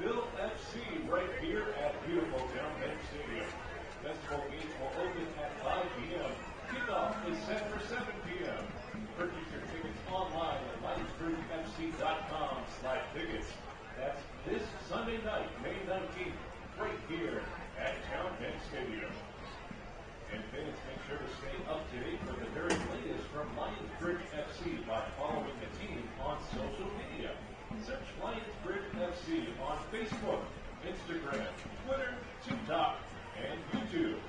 LBFC right here at beautiful Downtown Stadium. Festival gates will open at 5 p.m. Kickoff is set for 7 p.m. Purchase your tickets online at Lionsbridgefc.com/tickets. That's this Sunday night, May 19th, right here at Downtown Stadium. And fans, make sure to stay up to date with the very latest from Lionsbridge FC by following the team on social media. Search Lionsbridge FC on Facebook, Instagram, Twitter, TikTok, and YouTube.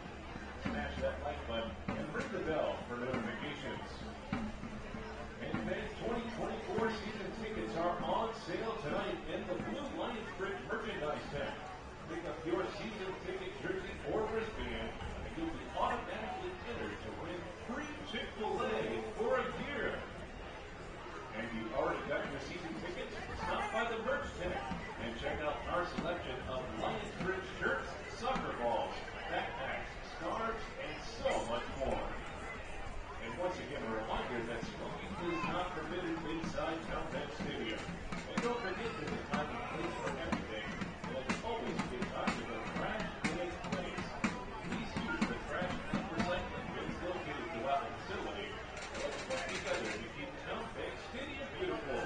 Smash that like button and ring the bell for notifications. And fans, 2024 season tickets are on sale tonight in the Blue Lionsbridge merchandise tent. Pick up your season ticket jersey or wristband, and you'll be automatically entered to win free Chick-fil-A for a year. And you already got your season tickets? Stop by the merch tent and check out our selection of Lionsbridge shirts, soccer balls, backpacks, scarves, and so much more. And once again, a reminder that smoking is not permitted inside Downtown Stadium. And don't forget there's a time and place for everything. There's always a good time to go trash in its place. Please use the trash and recycling bins located throughout the facility. Let's work together to keep Downtown Stadium beautiful.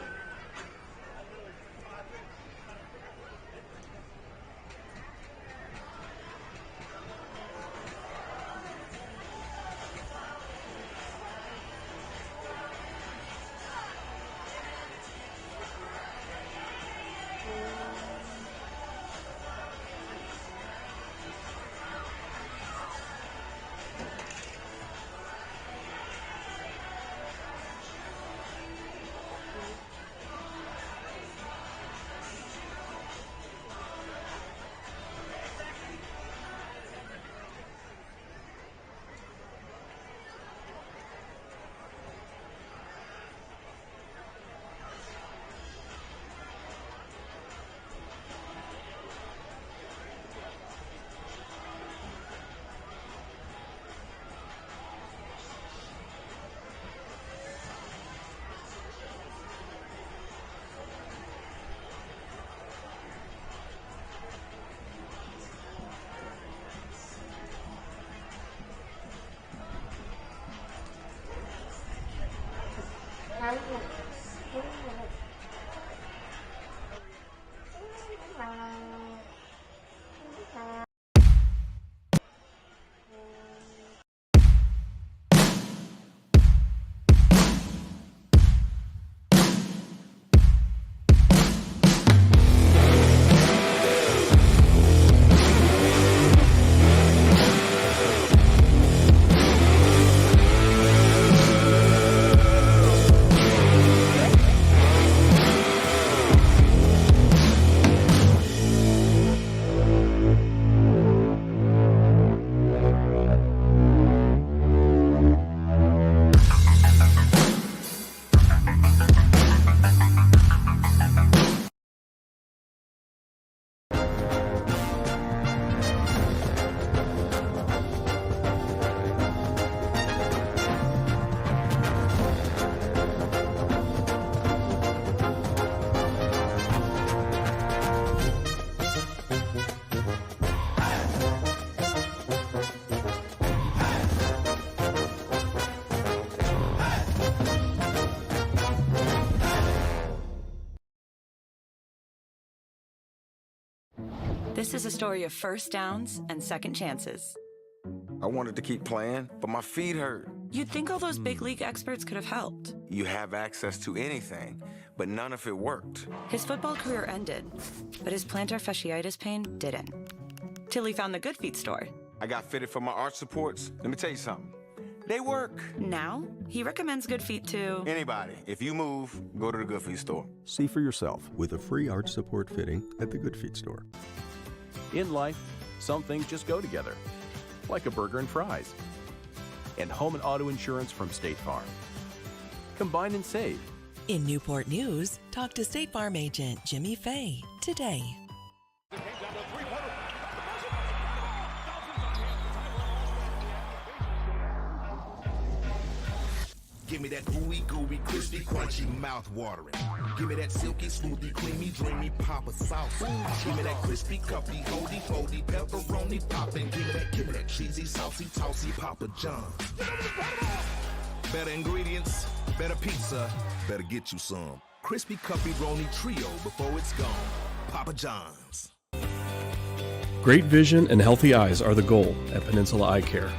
This is a story of first downs and second chances. I wanted to keep playing, but my feet hurt. You'd think all those big league experts could have helped. You have access to anything, but none of it worked. His football career ended, but his plantar fasciitis pain didn't. Till he found the Good Feet store. I got fitted for my arch supports. Let me tell you something. They work. Now, he recommends Good Feet to anybody. If you move, go to the Good Feet store. See for yourself with a free arch support fitting at the Good Feet store. In life, some things just go together, like a burger and fries. And home and auto insurance from State Farm. Combine and save. In Newport News, talk to State Farm agent Jimmy Fay today. Give me that ooey gooey, crispy, crunchy, mouth watering. Give me that silky, smoothie, creamy, dreamy Papa sauce. Give me that crispy, cuppy, holdy, foldy, pepperoni poppin'. Give me that cheesy, saucy, tossy Papa John's. Better ingredients, better pizza, better get you some. Crispy, cuppy, roni trio before it's gone. Papa John's. Great vision and healthy eyes are the goal at Peninsula Eye Care.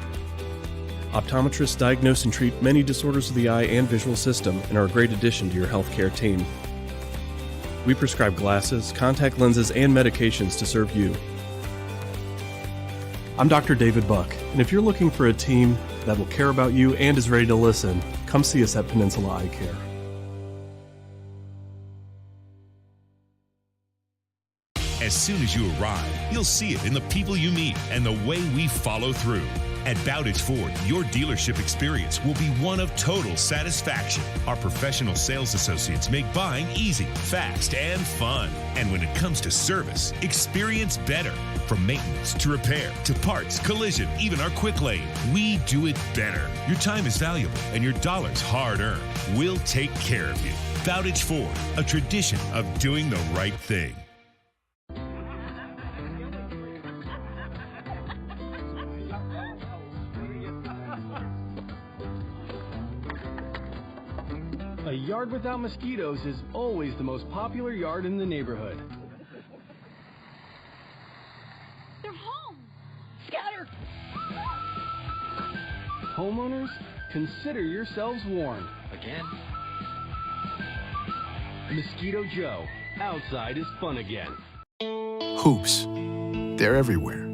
Optometrists diagnose and treat many disorders of the eye and visual system and are a great addition to your healthcare team. We prescribe glasses, contact lenses, and medications to serve you. I'm Dr. David Buck, and if you're looking for a team that will care about you and is ready to listen, come see us at Peninsula Eye Care. As soon as you arrive, you'll see it in the people you meet and the way we follow through. At Bowditch Ford, your dealership experience will be one of total satisfaction. Our professional sales associates make buying easy, fast, and fun. And when it comes to service, experience better. From maintenance to repair to parts, collision, even our quick lane, we do it better. Your time is valuable and your dollar's hard-earned. We'll take care of you. Bowditch Ford, a tradition of doing the right thing. A yard without mosquitoes is always the most popular yard in the neighborhood. They're home! Scatter! Homeowners, consider yourselves warned. Again? Mosquito Joe, outside is fun again. Hoops. They're everywhere,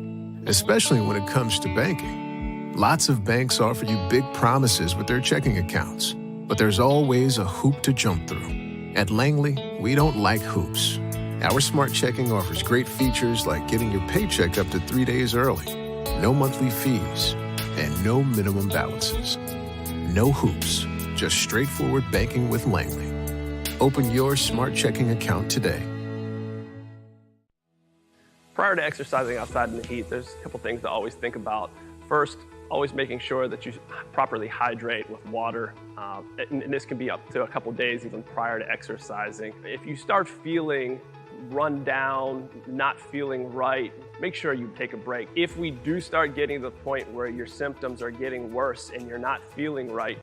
especially when it comes to banking. Lots of banks offer you big promises with their checking accounts. But there's always a hoop to jump through. At Langley, we don't like hoops. Our smart checking offers great features like getting your paycheck up to 3 days early, no monthly fees, and no minimum balances. No hoops, just straightforward banking with Langley. Open your smart checking account today. Prior to exercising outside in the heat, there's a couple things to always think about. First, always making sure that you properly hydrate with water. And this can be up to a couple days even prior to exercising. If you start feeling run down, not feeling right, make sure you take a break. If we do start getting to the point where your symptoms are getting worse and you're not feeling right,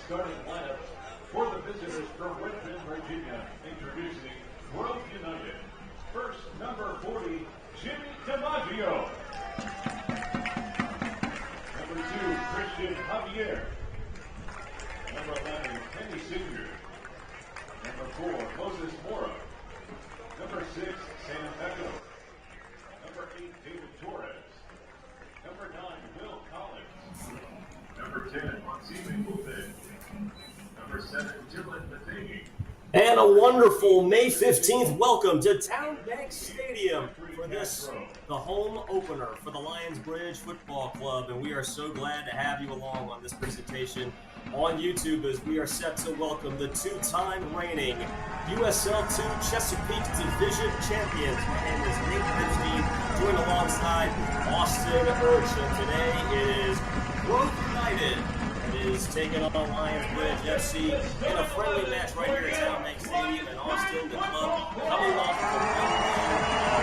starting lineups for the visitors from Richmond, Virginia. Introducing Grove United. First, number 40, Jimmy DiMaggio. Number 2, Christian Javier. Number 11, Kenny Senior. Number 4, Moses Mora. Number 6, Sam Echo. Number 8, David Torres. Number 9, Will Collins. Number 10, Monsime Buffet. Number 7, Dylan Matheny. And a wonderful May 15th welcome to Town Bank Stadium for this, the home opener for the Lionsbridge Football Club. And we are so glad to have you along on this presentation on YouTube as we are set to welcome the two-time reigning USL II Chesapeake Division Champions. My name is Nate Ripstein, joined alongside Austin Urch. And today it is Grove United It is taking on Lionsbridge FC in a friendly match right here at Town Bank Stadium in Austin. The club coming off of a win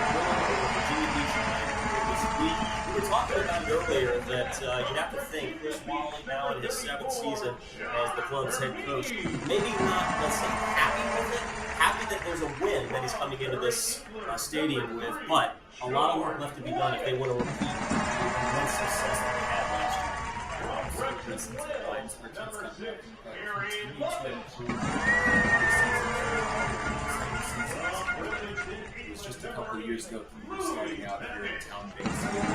over Virginia Beach United this week. We were talking about it earlier that you'd have to think Chris Wally now in his 7th season as the club's head coach, maybe not, let's say, happy with it, happy that there's a win that he's coming into this stadium with, but a lot of work left to be done if they want to repeat the immense success that they had last year. Listen to the Lionsbridge continue to improve. It was just a couple of years ago when we were starting out here in Town Bank Stadium.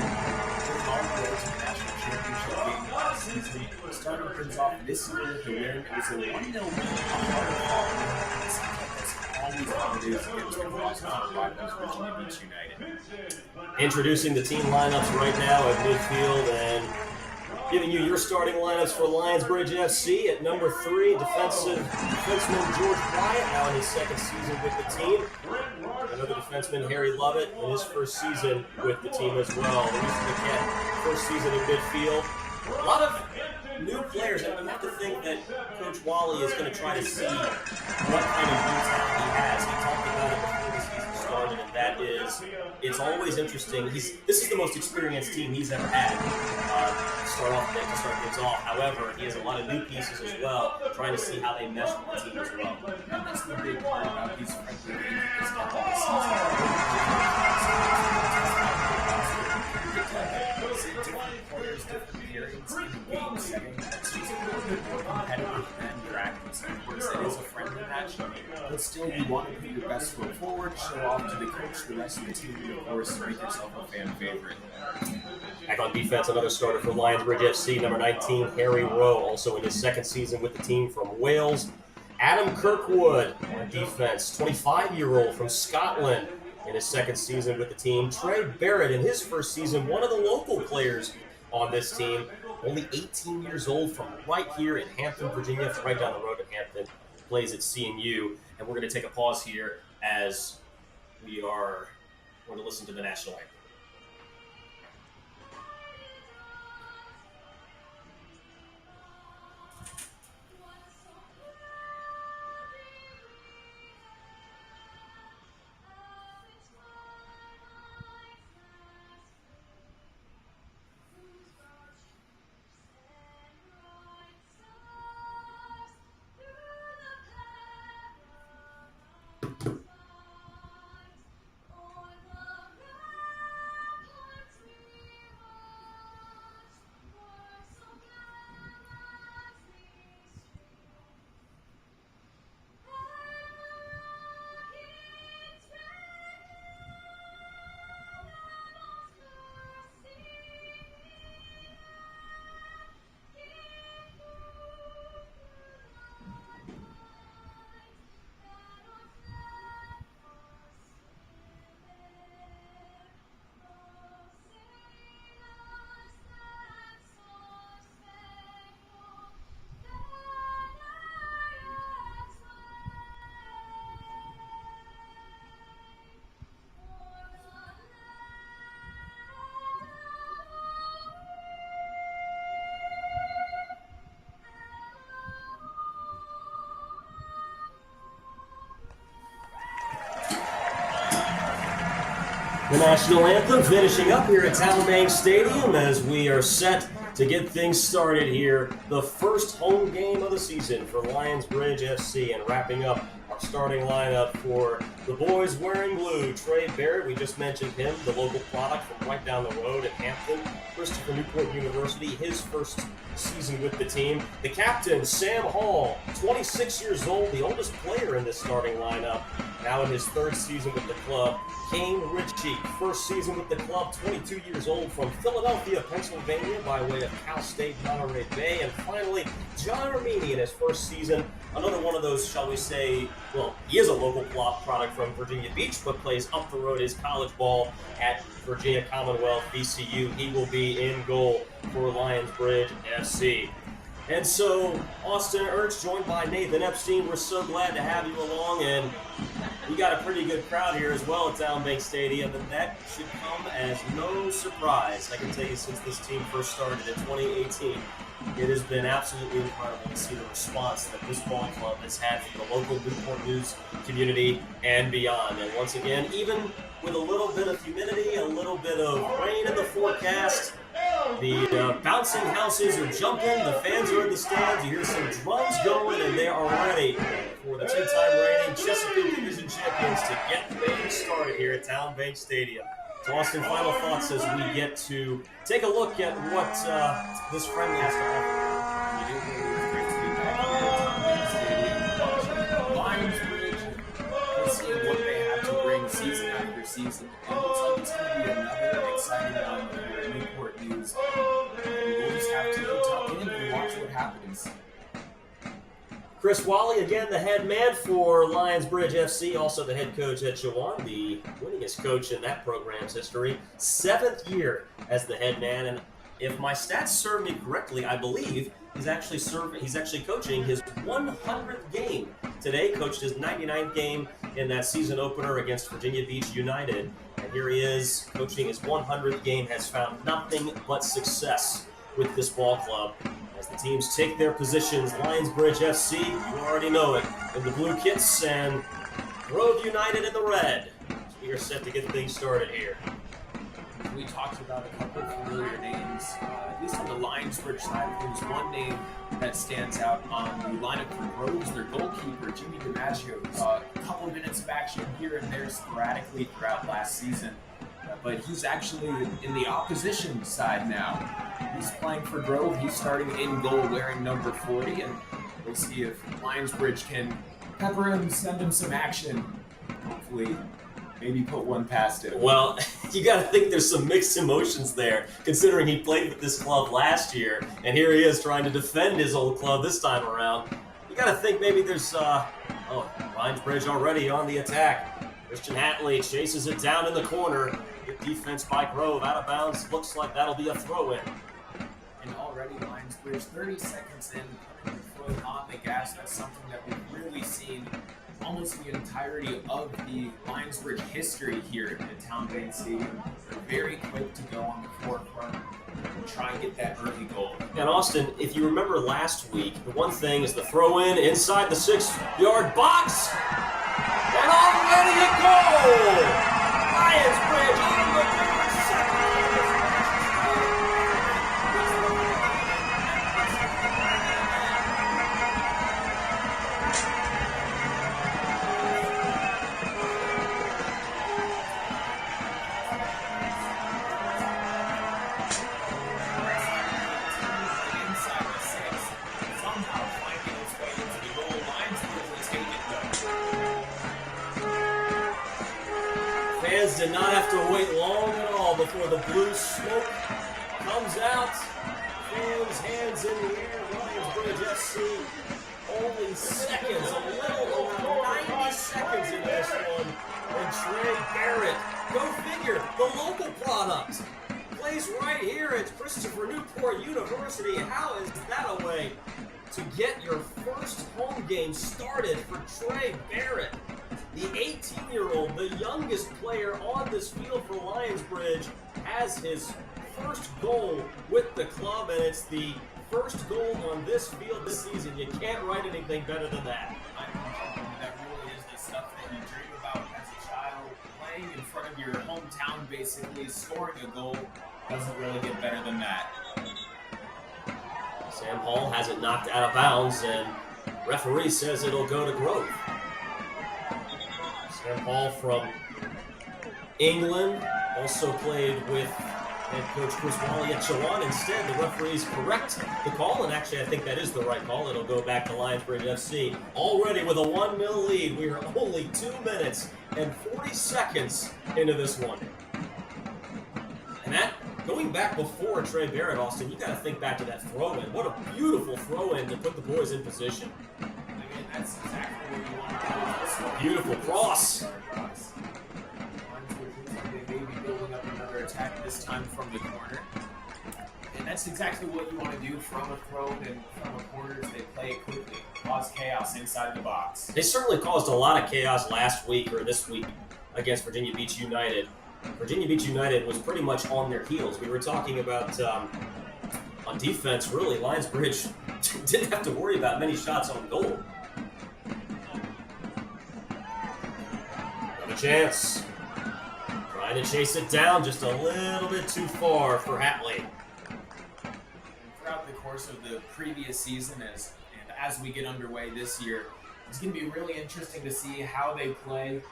We're on the road to the national championship game last season. Starting things off this year with the win. It was a 1-0 win. Always how it is against the Washington rivals, Virginia Beach United. Introducing the team lineups right now at midfield and giving you your starting lineups for Lionsbridge FC. At number 3, defenseman George Wyatt, now in his 2nd season with the team. Another defenseman, Harry Lovett, in his 1st season with the team as well. Luis Niquette, 1st season in midfield. A lot of new players, and you have to think that Coach Wally is going to try to see what kind of new talent he has. He talked about it before the season started, and that is, it's always interesting. This is the most experienced team he's ever had to start things off. However, he has a lot of new pieces as well, trying to see how they mesh with the team as well. And that's the big part about these friendly games. Different players, different periods in the game setting. That's just a little bit more competitive than practice. Of course, it is a friendly match, but still, you want to put your best foot forward, show off to the coach, the rest of the team, and of course, make yourself a fan favorite. Back on defense, another starter for Lionsbridge FC, number 19, Harry Rowe, also in his 2nd season with the team from Wales. Adam Kirkwood on defense, 25-year-old from Scotland, in his 2nd season with the team. Trey Barrett in his 1st season, one of the local players on this team, only 18 years old, from right here in Hampton, Virginia, right down the road in Hampton, plays at CNU. And we're going to take a pause here as we're going to listen to the national anthem. The national anthem finishing up here at Town Bank Stadium as we are set to get things started here. The first home game of the season for Lionsbridge FC, and wrapping up our starting lineup for the boys wearing blue. Trey Barrett, we just mentioned him, the local product from right down the road at Hampton. Christopher Newport University, his 1st season with the team. The captain, Sam Hall, 26 years old, the oldest player in this starting lineup, now in his 3rd season with the club. Kane Ritchie, 1st season with the club, 22 years old, from Philadelphia, Pennsylvania, by way of Cal State Monterey Bay. And finally, John Armini in his 1st season, another one of those, shall we say, well, he is a local product from Virginia Beach, but plays up the road his college ball at Virginia Commonwealth, VCU. He will be in goal for Lionsbridge FC. And so, Austin Ertz, joined by Nathan Epstein, we're so glad to have you along. And We got a pretty good crowd here as well at Town Bank Stadium, and that should come as no surprise. I can tell you, since this team first started in 2018, it has been absolutely incredible to see the response that this ball club has had from the local Newport News community and beyond. And once again, even with a little bit of humidity, a little bit of rain in the forecast, the bouncing houses are jumping, the fans are in the stands, you hear some drums going, and they are ready for the two-time reigning Chesapeake Division Champions to get things started here at Town Bank Stadium. So Austin, final thoughts as we get to take a look at what this friendly has to offer. It is great to be back here at Town Bank Stadium, watching Lionsbridge, and seeing what they have to bring season after season. And it looks like it's going to be another exciting run here at Newport News. And we'll just have to tuck in and watch what happens. Chris Wally, again, the head man for Lionsbridge FC, also the head coach at Chewan, the winningest coach in that program's history. 7th year as the head man, and if my stats serve me correctly, I believe he's actually coaching his 100th game today. Coached his 99th game in that season opener against Virginia Beach United, and here he is coaching his 100th game. Has found nothing but success with this ball club. As the teams take their positions, Lionsbridge FC, you already know it, in the blue kits, and Grove United in the red. We are set to get things started here. We talked about a couple of familiar names, at least on the Lionsbridge side. There's one name that stands out on the lineup for Groves, their goalkeeper, Jimmy DiMaggio. A couple of minutes of action here and there sporadically throughout last season. But he's actually in the opposition side now. He's playing for Grove. He's starting in goal wearing number 40, and we'll see if Lionsbridge can pepper him, send him some action. Hopefully, maybe put one past him. Well, you got to think there's some mixed emotions there, considering he played with this club last year, and here he is trying to defend his old club this time around. You got to think maybe there's, Lionsbridge already on the attack. Christian Hatley chases it down in the corner. Good defense by Grove, out of bounds. Looks like that'll be a throw-in. And already Lionsbridge 30 seconds in, putting their foot on the gas. That's something that we've really seen almost the entirety of the Lionsbridge history here at Town Bank Stadium. They're very quick to go on the forefront and try and get that early goal. And Austin, if you remember last week, the one thing is the throw-in inside the 6-yard box. And already a goal! Lionsbridge on the second. Inside the 6, somehow finding its way into the goal. Lionsbridge will take it though. Fans did not have to wait long at all before the blue smoke comes out. Fans, hands in the air. Lionsbridge FC only seconds, a little over 90 seconds in this one. And Trey Barrett, go figure, the local product, plays right here at Christopher Newport University. How is that a way to get your first home game started for Trey Barrett? The 18-year-old, the youngest player on this field for Lionsbridge, has his first goal with the club, and it's the first goal on this field this season. You can't write anything better than that. That really is the stuff that you dream about as a child. Playing in front of your hometown, basically, scoring a goal doesn't really get better than that. Sam Hall has it knocked out of bounds, and referee says it'll go to Grove. Sam Hall from England also played with head coach Chris Wally at Chewan. Instead, the referees correct the call, and actually I think that is the right call. It'll go back to Lionsbridge FC. Already with a 1-0 lead, we are only 2 minutes and 40 seconds into this one. And that, going back before Trey Barrett, Austin, you got to think back to that throw-in. What a beautiful throw-in to put the boys in position. I mean, that's exactly what you want to do. Beautiful cross. They may be building up another attack, this time from the corner. And And that's exactly what you want to do from a throw and from a corner is they play it quickly, cause chaos inside the box. They certainly caused a lot of chaos last week or this week against Virginia Beach United. Virginia Beach United was pretty much on their heels. We were talking about on defense, really, Lionsbridge didn't have to worry about many shots on goal. Another chance. Trying to chase it down just a little bit too far for Hatley. Throughout the course of the previous season, as we get underway this year, it's going to be really interesting to see how they play,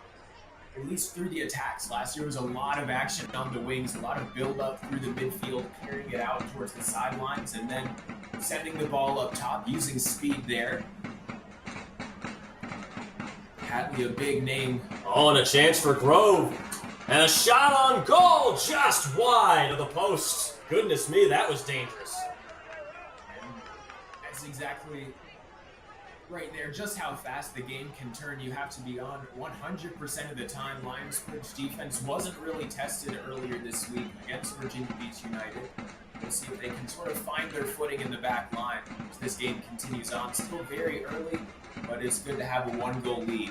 at least through the attacks. Last year was a lot of action on the wings, a lot of build-up through the midfield, carrying it out towards the sidelines, and then sending the ball up top, using speed there. Hatley, a big name. Oh, and a chance for Grove. And a shot on goal, just wide of the post. Goodness me, that was dangerous. And that's exactly right there, just how fast the game can turn. You have to be on 100% of the time. Lionsbridge defense wasn't really tested earlier this week against Virginia Beach United. We'll see if they can sort of find their footing in the back line as this game continues on. Still very early, but it's good to have a 1-goal lead.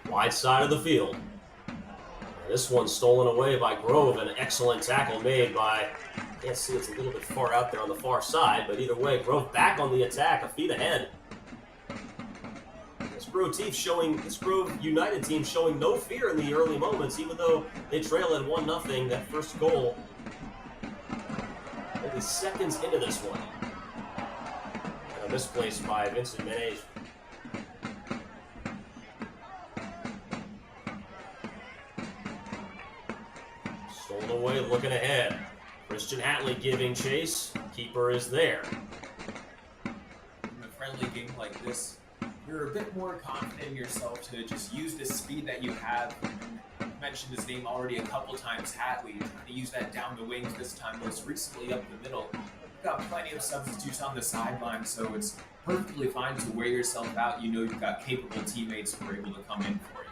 Wide side of the field. This one's stolen away by Grove. An excellent tackle made by, I can't see, it's a little bit far out there on the far side, but either way, Grove back on the attack, a feet ahead. This Grove United team showing no fear in the early moments, even though they trail at 1-0, that first goal. Only seconds into this one. And a misplaced by Vincent Menage. Stolen away, looking ahead. Christian Hatley giving chase. Keeper is there. In a friendly game like this, you're a bit more confident in yourself to just use the speed that you have. I've mentioned his name already a couple times, Hatley, trying to use that down the wings this time, most recently up the middle. You've got plenty of substitutes on the sideline, so it's perfectly fine to wear yourself out. You know you've got capable teammates who are able to come in for you.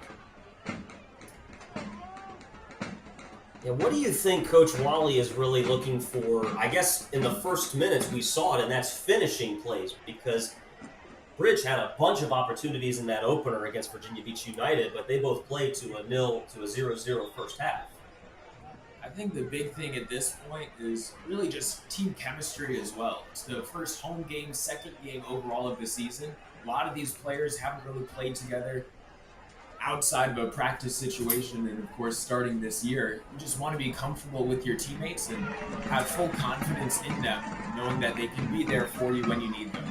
Yeah, what do you think Coach Wally is really looking for? I guess in the first minutes we saw it, and that's finishing plays, because Bridge had a bunch of opportunities in that opener against Virginia Beach United, but they both played to a 0-0 first half. I think the big thing at this point is really just team chemistry as well. It's the first home game, second game overall of the season. A lot of these players haven't really played together outside of a practice situation, and of course starting this year, you just want to be comfortable with your teammates and have full confidence in them, knowing that they can be there for you when you need them.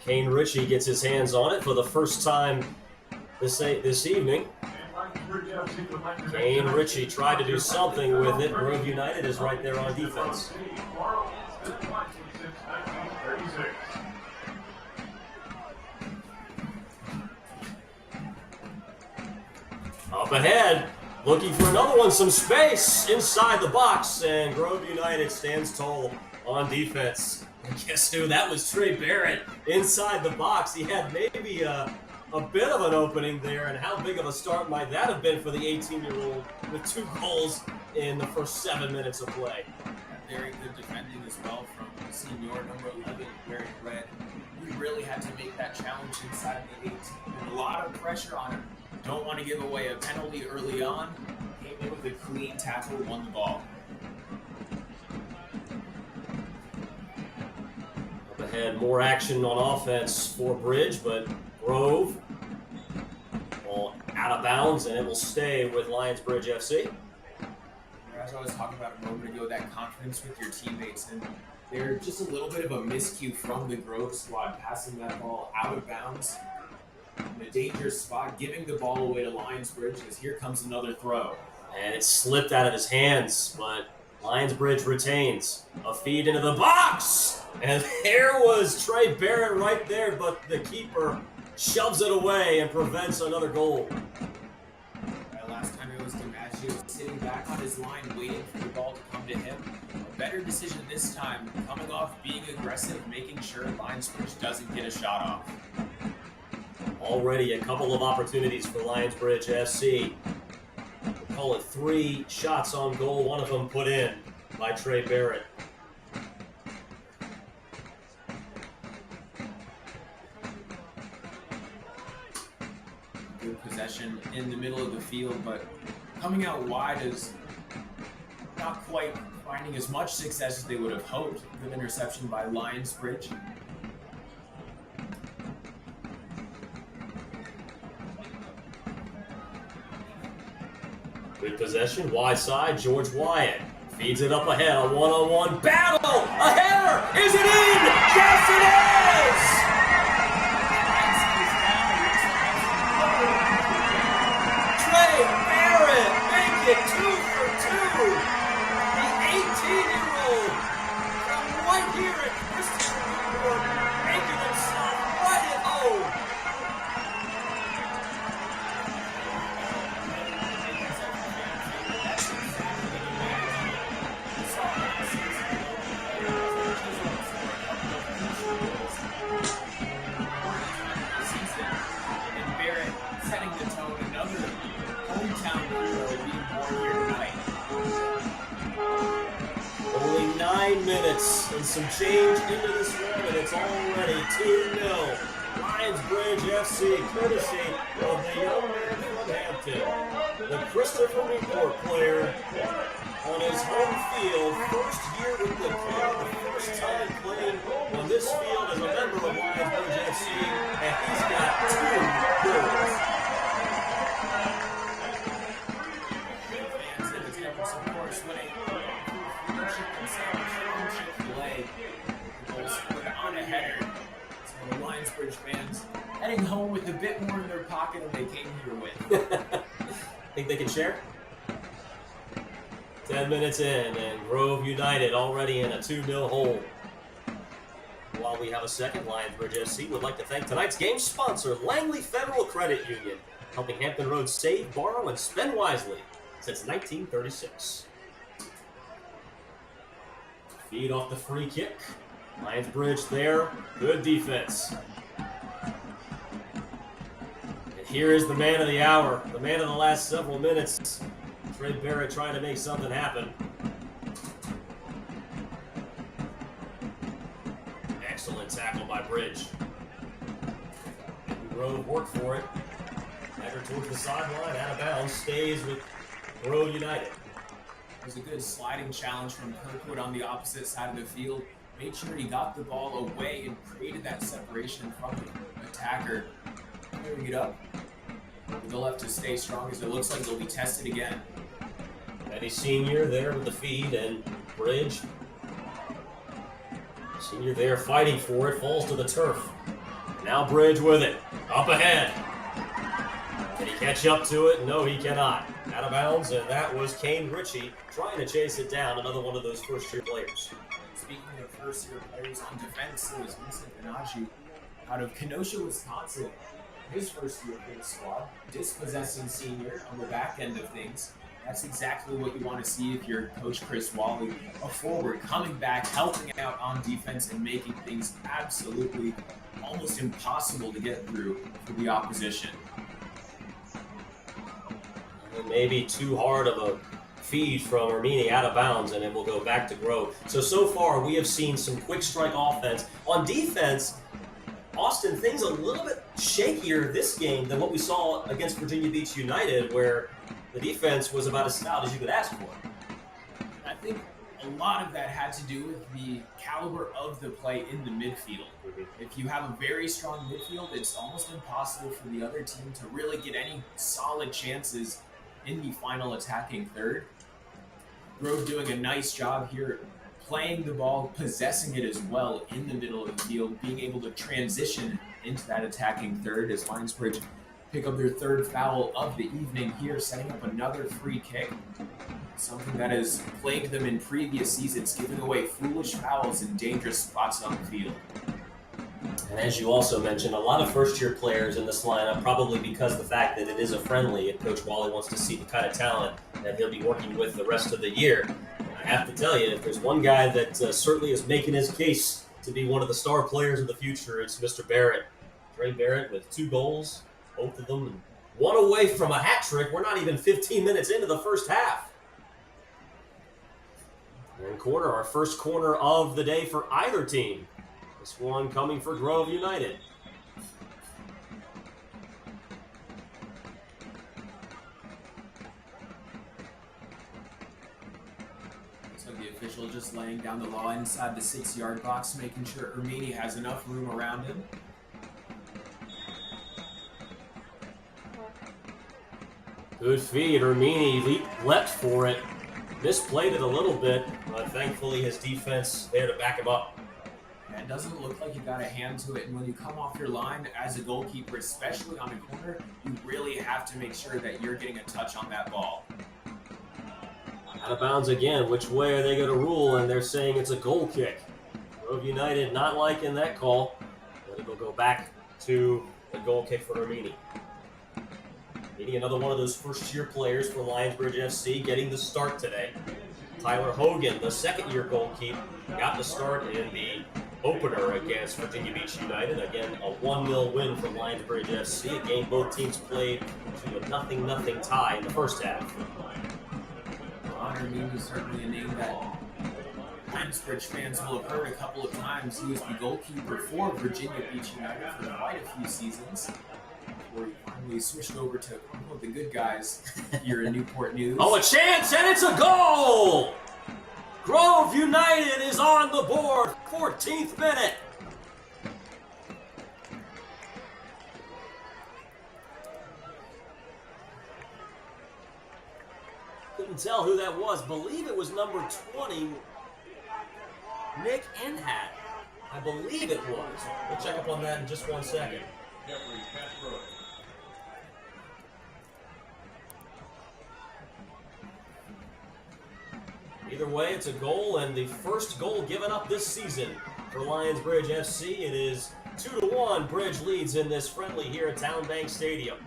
Kane Ritchie gets his hands on it for the first time this evening. Kane Ritchie tried to do something with it. Grove United is right there on defense. Up ahead, looking for another one, some space inside the box, and Grove United stands tall on defense. And guess who? That was Trey Barrett inside the box. He had maybe a bit of an opening there, and how big of a start might that have been for the 18-year-old with 2 goals in the first 7 minutes of play. Very good defending as well from senior number 11, wearing red. We really had to make that challenge inside the 18. And a lot of pressure on him. Don't want to give away a penalty early on. Came in with a clean tackle, won the ball. Up ahead, more action on offense for Bridge, but Grove ball out of bounds, and it will stay with Lionsbridge FC. As I was talking about a moment ago, that confidence with your teammates, and they're just a little bit of a miscue from the Grove squad, passing that ball out of bounds in a dangerous spot, giving the ball away to Lionsbridge, as here comes another throw. And it slipped out of his hands, but Lionsbridge retains. A feed into the box! And there was Trey Barrett right there, but the keeper shoves it away and prevents another goal. Last time it was DiMaggio sitting back on his line, waiting for the ball to come to him. A better decision this time, coming off being aggressive, making sure Lionsbridge doesn't get a shot off. Already a couple of opportunities for Lionsbridge FC. We'll call it 3 shots on goal, one of them put in by Trey Barrett. Good possession in the middle of the field, but coming out wide is not quite finding as much success as they would have hoped. Good interception by Lionsbridge. Good possession, wide side, George Wyatt feeds it up ahead, a one-on-one battle! A header! Is it in? Yes, it is! Trey Barrett make it 2 for 2! The 18-year-old from right here at Christopher Newport making himself right at home! Only 9 minutes and some change into this one, and it's already 2-0. Lionsbridge FC, courtesy of the young man from Hampton. The Christopher Newport player on his home field, first year with the club, first time playing on this field as a member of Lionsbridge FC, and he's got 2 goals. On a header. So the Lionsbridge fans heading home with a bit more in their pocket than they came here with. Think they can share? 10 minutes in, and Grove United already in a 2-0 hole. While we have a second, Lionsbridge FC would like to thank tonight's game sponsor, Langley Federal Credit Union, helping Hampton Roads save, borrow, and spend wisely since 1936. Feed off the free kick. Lionsbridge there. Good defense. And here is the man of the hour, the man of the last several minutes. Trey Barrett trying to make something happen. Excellent tackle by Bridge. Grove worked for it. Header towards the sideline, out of bounds, stays with Grove United. It was a good sliding challenge from Kirkwood on the opposite side of the field. Made sure he got the ball away and created that separation from the attacker. Clearing it up. They'll have to stay strong as it looks like they'll be tested again. Eddie Senior there with the feed, and Bridge. Senior there fighting for it, falls to the turf. Now Bridge with it, up ahead. Can he catch up to it? No, he cannot. Out of bounds, and that was Kane Ritchie trying to chase it down, another one of those first-year players. Speaking of first-year players on defense, it was Vincent Benaji out of Kenosha, Wisconsin. His first year for the squad, dispossessing senior on the back end of things. That's exactly what you want to see if you're Coach Chris Wally, a forward coming back, helping out on defense and making things absolutely almost impossible to get through for the opposition. Maybe too hard of a feed from Armini out of bounds, and it will go back to Grove. So far, we have seen some quick strike offense. On defense, Austin, things a little bit shakier this game than what we saw against Virginia Beach United, where the defense was about as stout as you could ask for. I think a lot of that had to do with the caliber of the play in the midfield. If you have a very strong midfield, it's almost impossible for the other team to really get any solid chances in the final attacking third. Grove doing a nice job here, playing the ball, possessing it as well in the middle of the field, being able to transition into that attacking third as Lionsbridge pick up their third foul of the evening here, setting up another free kick. Something that has plagued them in previous seasons, giving away foolish fouls in dangerous spots on the field. And as you also mentioned, a lot of first-year players in this lineup, probably because of the fact that it is a friendly and Coach Wally wants to see the kind of talent that he'll be working with the rest of the year. I have to tell you, if there's one guy that certainly is making his case to be one of the star players of the future, it's Mr. Barrett. Trey Barrett with 2 goals, both of them, and one away from a hat trick. We're not even 15 minutes into the first half. And corner, our first corner of the day for either team. This one coming for Grove United. So the official just laying down the law inside the 6-yard box, making sure Ermini has enough room around him. Good feed. Ermini leapt for it. Misplayed it a little bit, but thankfully his defense there to back him up. It doesn't look like you got a hand to it, and when you come off your line as a goalkeeper, especially on a corner, you really have to make sure that you're getting a touch on that ball. Out of bounds again. Which way are they going to rule? And they're saying it's a goal kick. Grove United not liking that call, but it'll go back to a goal kick for Ermini. Ermini, another one of those first-year players for Lionsbridge FC, getting the start today. Tyler Hogan, the second-year goalkeeper, got the start in the opener against Virginia Beach United. Again, a 1-0 win for Lionsbridge FC, a game both teams played to a 0-0 tie in the first half. Ermini is certainly a name that Lionsbridge fans will have heard a couple of times. He was the goalkeeper for Virginia Beach United for quite a few seasons, before he finally switched over to the good guys here in Newport News. Oh, a chance, and it's a goal! Grove United is on the board, 14th minute. Couldn't tell who that was. Believe it was number 20, Nick Enhat. I believe it was. We'll check up on that in just 1 second. Either way, it's a goal, and the first goal given up this season for Lionsbridge FC. It is 2-1. Bridge leads in this friendly here at Town Bank Stadium.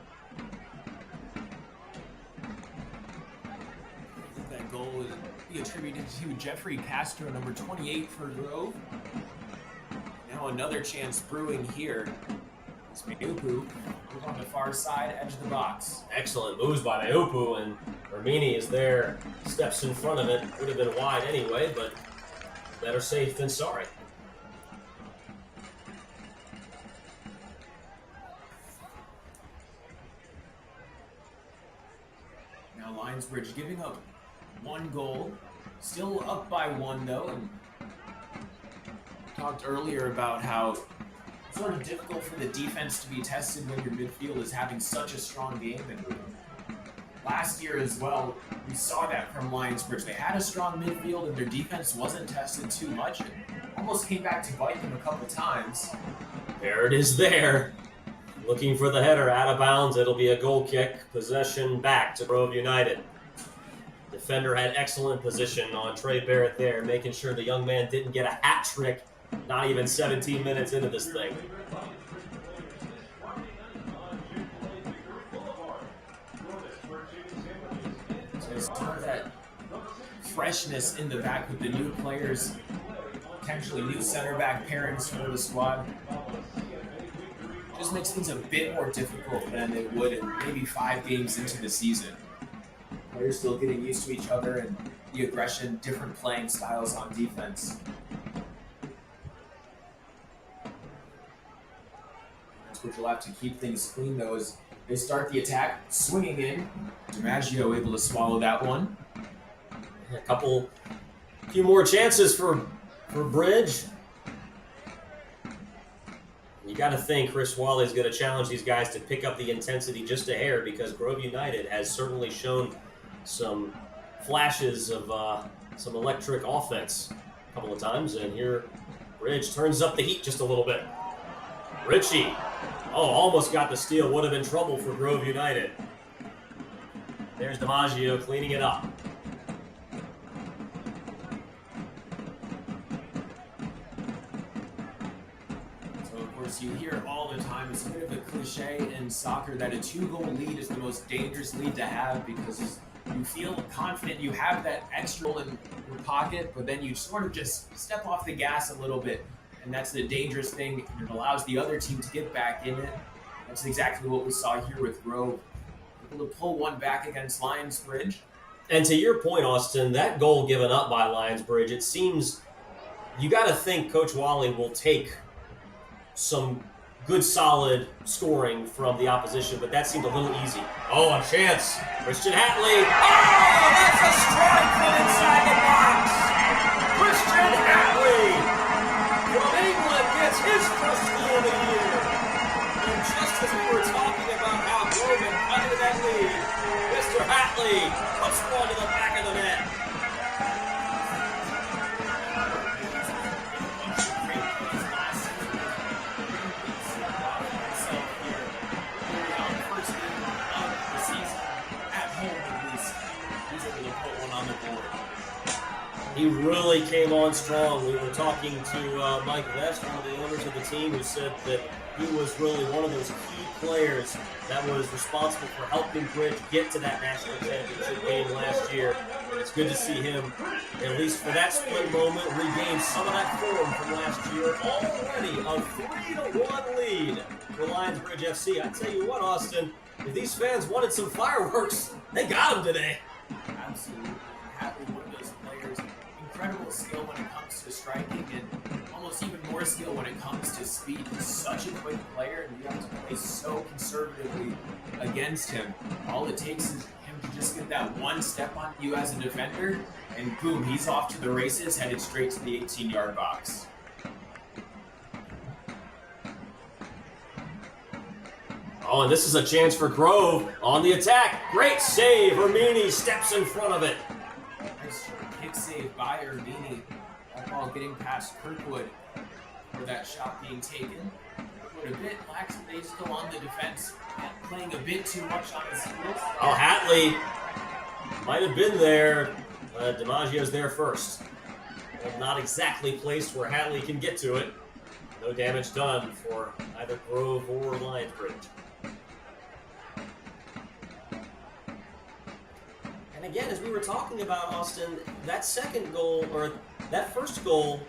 That goal would be attributed to Jeffrey Castro, number 28 for Grove. Now another chance brewing here. It's Meupu on the far side, edge of the box. Excellent moves by Meupu, and Ermini is there, steps in front of it. Would have been wide anyway, but better safe than sorry. Now Lionsbridge giving up 1 goal, still up by 1 though, and talked earlier about how it's sort of difficult for the defense to be tested when your midfield is having such a strong game. And last year as well, we saw that from Lionsbridge. They had a strong midfield and their defense wasn't tested too much. It almost came back to bite them a couple times. There it is there. Looking for the header, out of bounds. It'll be a goal kick. Possession back to Grove United. Defender had excellent position on Trey Barrett there, making sure the young man didn't get a hat trick. Not even 17 minutes into this thing. So there's some of that freshness in the back with the new players, potentially new center back pairings for the squad. Just makes things a bit more difficult than it would in maybe 5 games into the season. Players still getting used to each other and the aggression, different playing styles on defense. Which will have to keep things clean though as they start the attack, swinging in. DiMaggio able to swallow that one. A few more chances for Bridge. You got to think Chris Wally is going to challenge these guys to pick up the intensity just a hair, because Grove United has certainly shown some flashes of some electric offense a couple of times, and here Bridge turns up the heat just a little bit. Ritchie. Oh, almost got the steal. Would have been trouble for Grove United. There's DiMaggio cleaning it up. So, of course, you hear all the time, it's a bit of a cliche in soccer that a 2-goal lead is the most dangerous lead to have, because you feel confident you have that extra goal in your pocket, but then you sort of just step off the gas a little bit. and that's the dangerous thing, and it allows the other team to get back in it. That's exactly what we saw here with Grove, able to pull one back against Lionsbridge. And to your point, Austin, that goal given up by Lionsbridge, it seems you got to think Coach Wally will take some good, solid scoring from the opposition, but that seemed a little easy. Oh, a chance. Christian Hatley. Oh, that's a strike from inside the box. Christian Hatley from England gets his first goal of the year. And just as we were talking about how Grove had cut into that lead, Mr. Hatley puts one to the back of the net. He really came on strong. We were talking to Mike Vest, one of the owners of the team, who said that he was really one of those key players that was responsible for helping Bridge get to that national championship game last year. And it's good to see him, at least for that split moment, regain some of that form from last year. Already a 3-1 lead for Lionsbridge FC. I tell you what, Austin, if these fans wanted some fireworks, they got them today. Absolutely. Happy one of those players. Incredible skill when it comes to striking, and almost even more skill when it comes to speed. He's such a quick player, and you have to play so conservatively against him. All it takes is him to just get that one step on you as a defender, and boom, he's off to the races, headed straight to the 18-yard box. Oh, and this is a chance for Grove on the attack. Great save. Ermini steps in front of it. Nice kick save by Ermini. That ball getting past Kirkwood for that shot being taken. Kirkwood a bit lackadaisical on the defense, playing a bit too much on his heels. Oh, Hatley might have been there. DiMaggio's there first. Well, not exactly placed where Hatley can get to it. No damage done for either Grove or Lionsbridge. And again, as we were talking about, Austin, that second goal, or that first goal,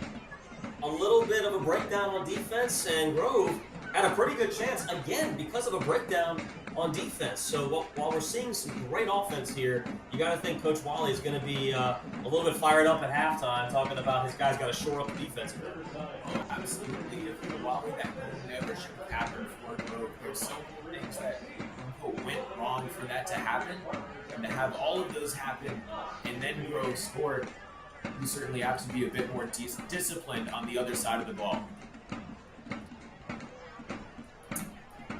a little bit of a breakdown on defense, and Grove had a pretty good chance, again, because of a breakdown on defense. So while we're seeing some great offense here, you got to think Coach Wally is going to be a little bit fired up at halftime, talking about his guys got to shore up the defense a bit. Oh, absolutely. If Wally, that never should have happened for Grove. There's so many things that went wrong for that to happen, and to have all of those happen and then Grove scored, you certainly have to be a bit more disciplined on the other side of the ball.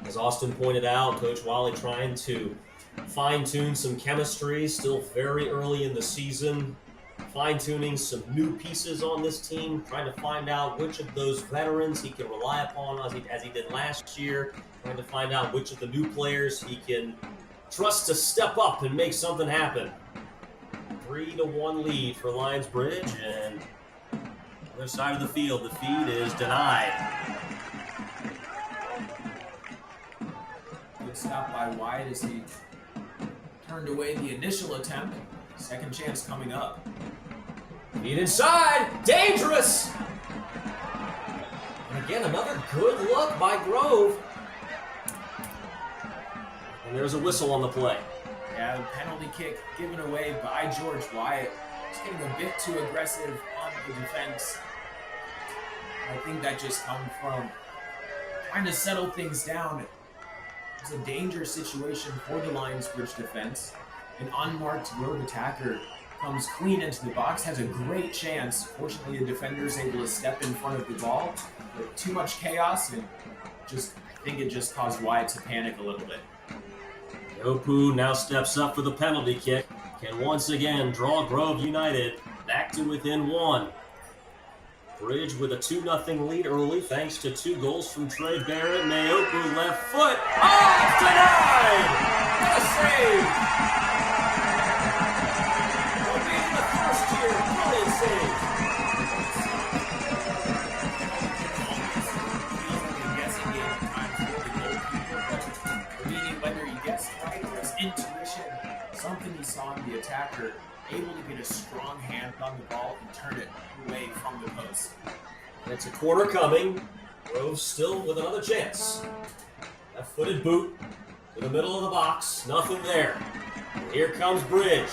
As Austin pointed out, Coach Wally trying to fine-tune some chemistry, still very early in the season, fine-tuning some new pieces on this team, trying to find out which of those veterans he can rely upon as he did last year, trying to find out which of the new players he can trust to step up and make something happen. 3-1 lead for Lionsbridge, and other side of the field, the feed is denied. Good stop by Wyatt as he turned away the initial attempt. Second chance coming up. Feed inside, dangerous! And again, another good look by Grove. And there's a whistle on the play. Yeah, the penalty kick given away by George Wyatt. He's getting a bit too aggressive on the defense. I think that just comes from trying to settle things down. It's a dangerous situation for the Lionsbridge defense. An unmarked Grove attacker comes clean into the box, has a great chance. Fortunately, the defender is able to step in front of the ball. But too much chaos, and I think it just caused Wyatt to panic a little bit. Yopu now steps up for the penalty kick. Can once again draw Grove United back to within one. Bridge with a 2-0 lead early thanks to 2 goals from Trey Barrett. Naoku left foot. Oh, it's denied! What a save! Will be the first year brilliant save. Guessing game at times for the goalkeeper, but meaning whether he guessed right or his intuition, something he saw in the attacker, able to get a strong hand on the ball and turn it away from the post. And it's a corner coming. Grove still with another chance. Left-footed boot to the middle of the box. Nothing there. And here comes Bridge.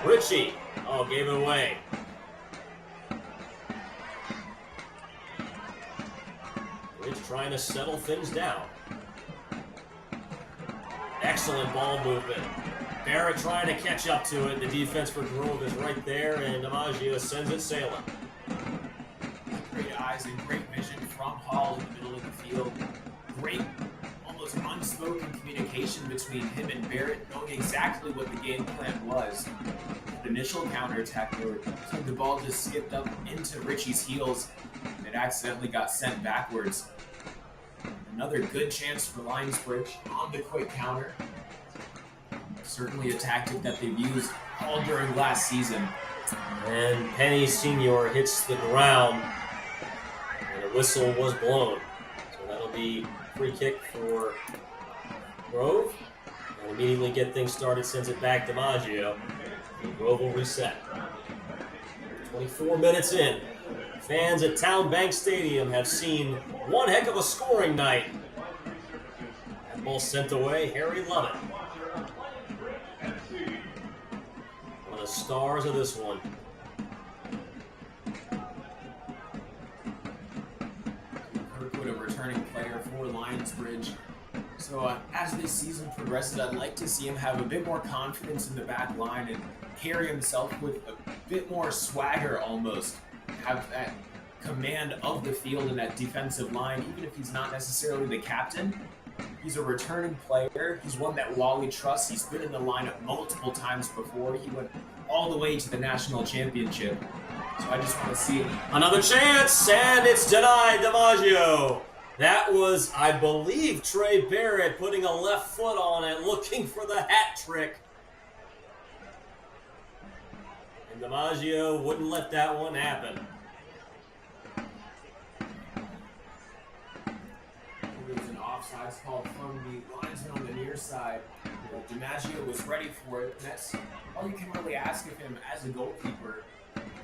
Ritchie. Oh, gave it away. Bridge trying to settle things down. Excellent ball movement. Barrett trying to catch up to it. The defense for Grove is right there, and DiMaggio sends it sailing. Great eyes and great vision from Hall in the middle of the field. Great, almost unspoken communication between him and Barrett, knowing exactly what the game plan was. The initial counterattack, the ball just skipped up into Richie's heels, and it accidentally got sent backwards. Another good chance for Lionsbridge on the quick counter. Certainly a tactic that they've used all during last season. And Penny Senior hits the ground, and a whistle was blown. So that'll be free kick for Grove. And immediately get things started, sends it back to DiMaggio. And Grove will reset. 24 minutes in. Fans at Town Bank Stadium have seen one heck of a scoring night. That ball sent away, Harry Lovett. One of the stars of this one. Kirkwood, a returning player for Lionsbridge. So as this season progresses, I'd like to see him have a bit more confidence in the back line and carry himself with a bit more swagger almost. Have that command of the field and that defensive line, even if he's not necessarily the captain. He's a returning player. He's one that Wally trusts. He's been in the lineup multiple times before. He went all the way to the national championship. So I just want to see another chance, and it's denied. DiMaggio. That was, I believe, Trey Barrett putting a left foot on it, looking for the hat trick. And DiMaggio wouldn't let that one happen. There was an offsides call from the linesman on the near side. DiMaggio was ready for it. That's all you can really ask of him as a goalkeeper.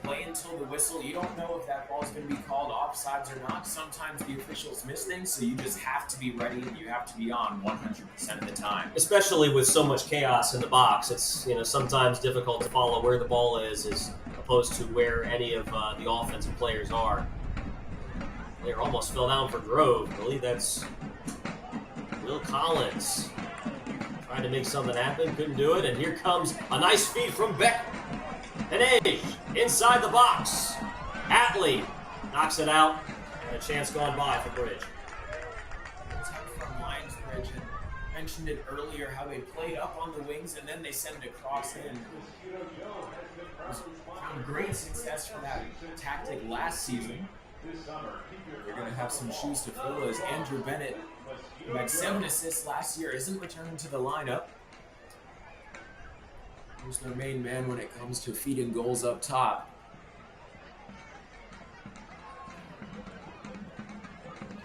Play until the whistle. You don't know if that ball is going to be called offsides or not. Sometimes the officials miss things, so you just have to be ready and you have to be on 100% of the time. Especially with so much chaos in the box, it's sometimes difficult to follow where the ball is as opposed to where any of the offensive players are. Player almost fell down for Grove. I believe that's Will Collins. Trying to make something happen, couldn't do it, and here comes a nice feed from Beck. An Age inside the box. Atley knocks it out, and a chance gone by for Bridge. From Lionsbridge, and mentioned it earlier how they played up on the wings and then they sent it across in. Found great success for that tactic last season. They're going to have some shoes to fill as Andrew Bennett, who had 7 assists last year, isn't returning to the lineup. Who's their main man when it comes to feeding goals up top.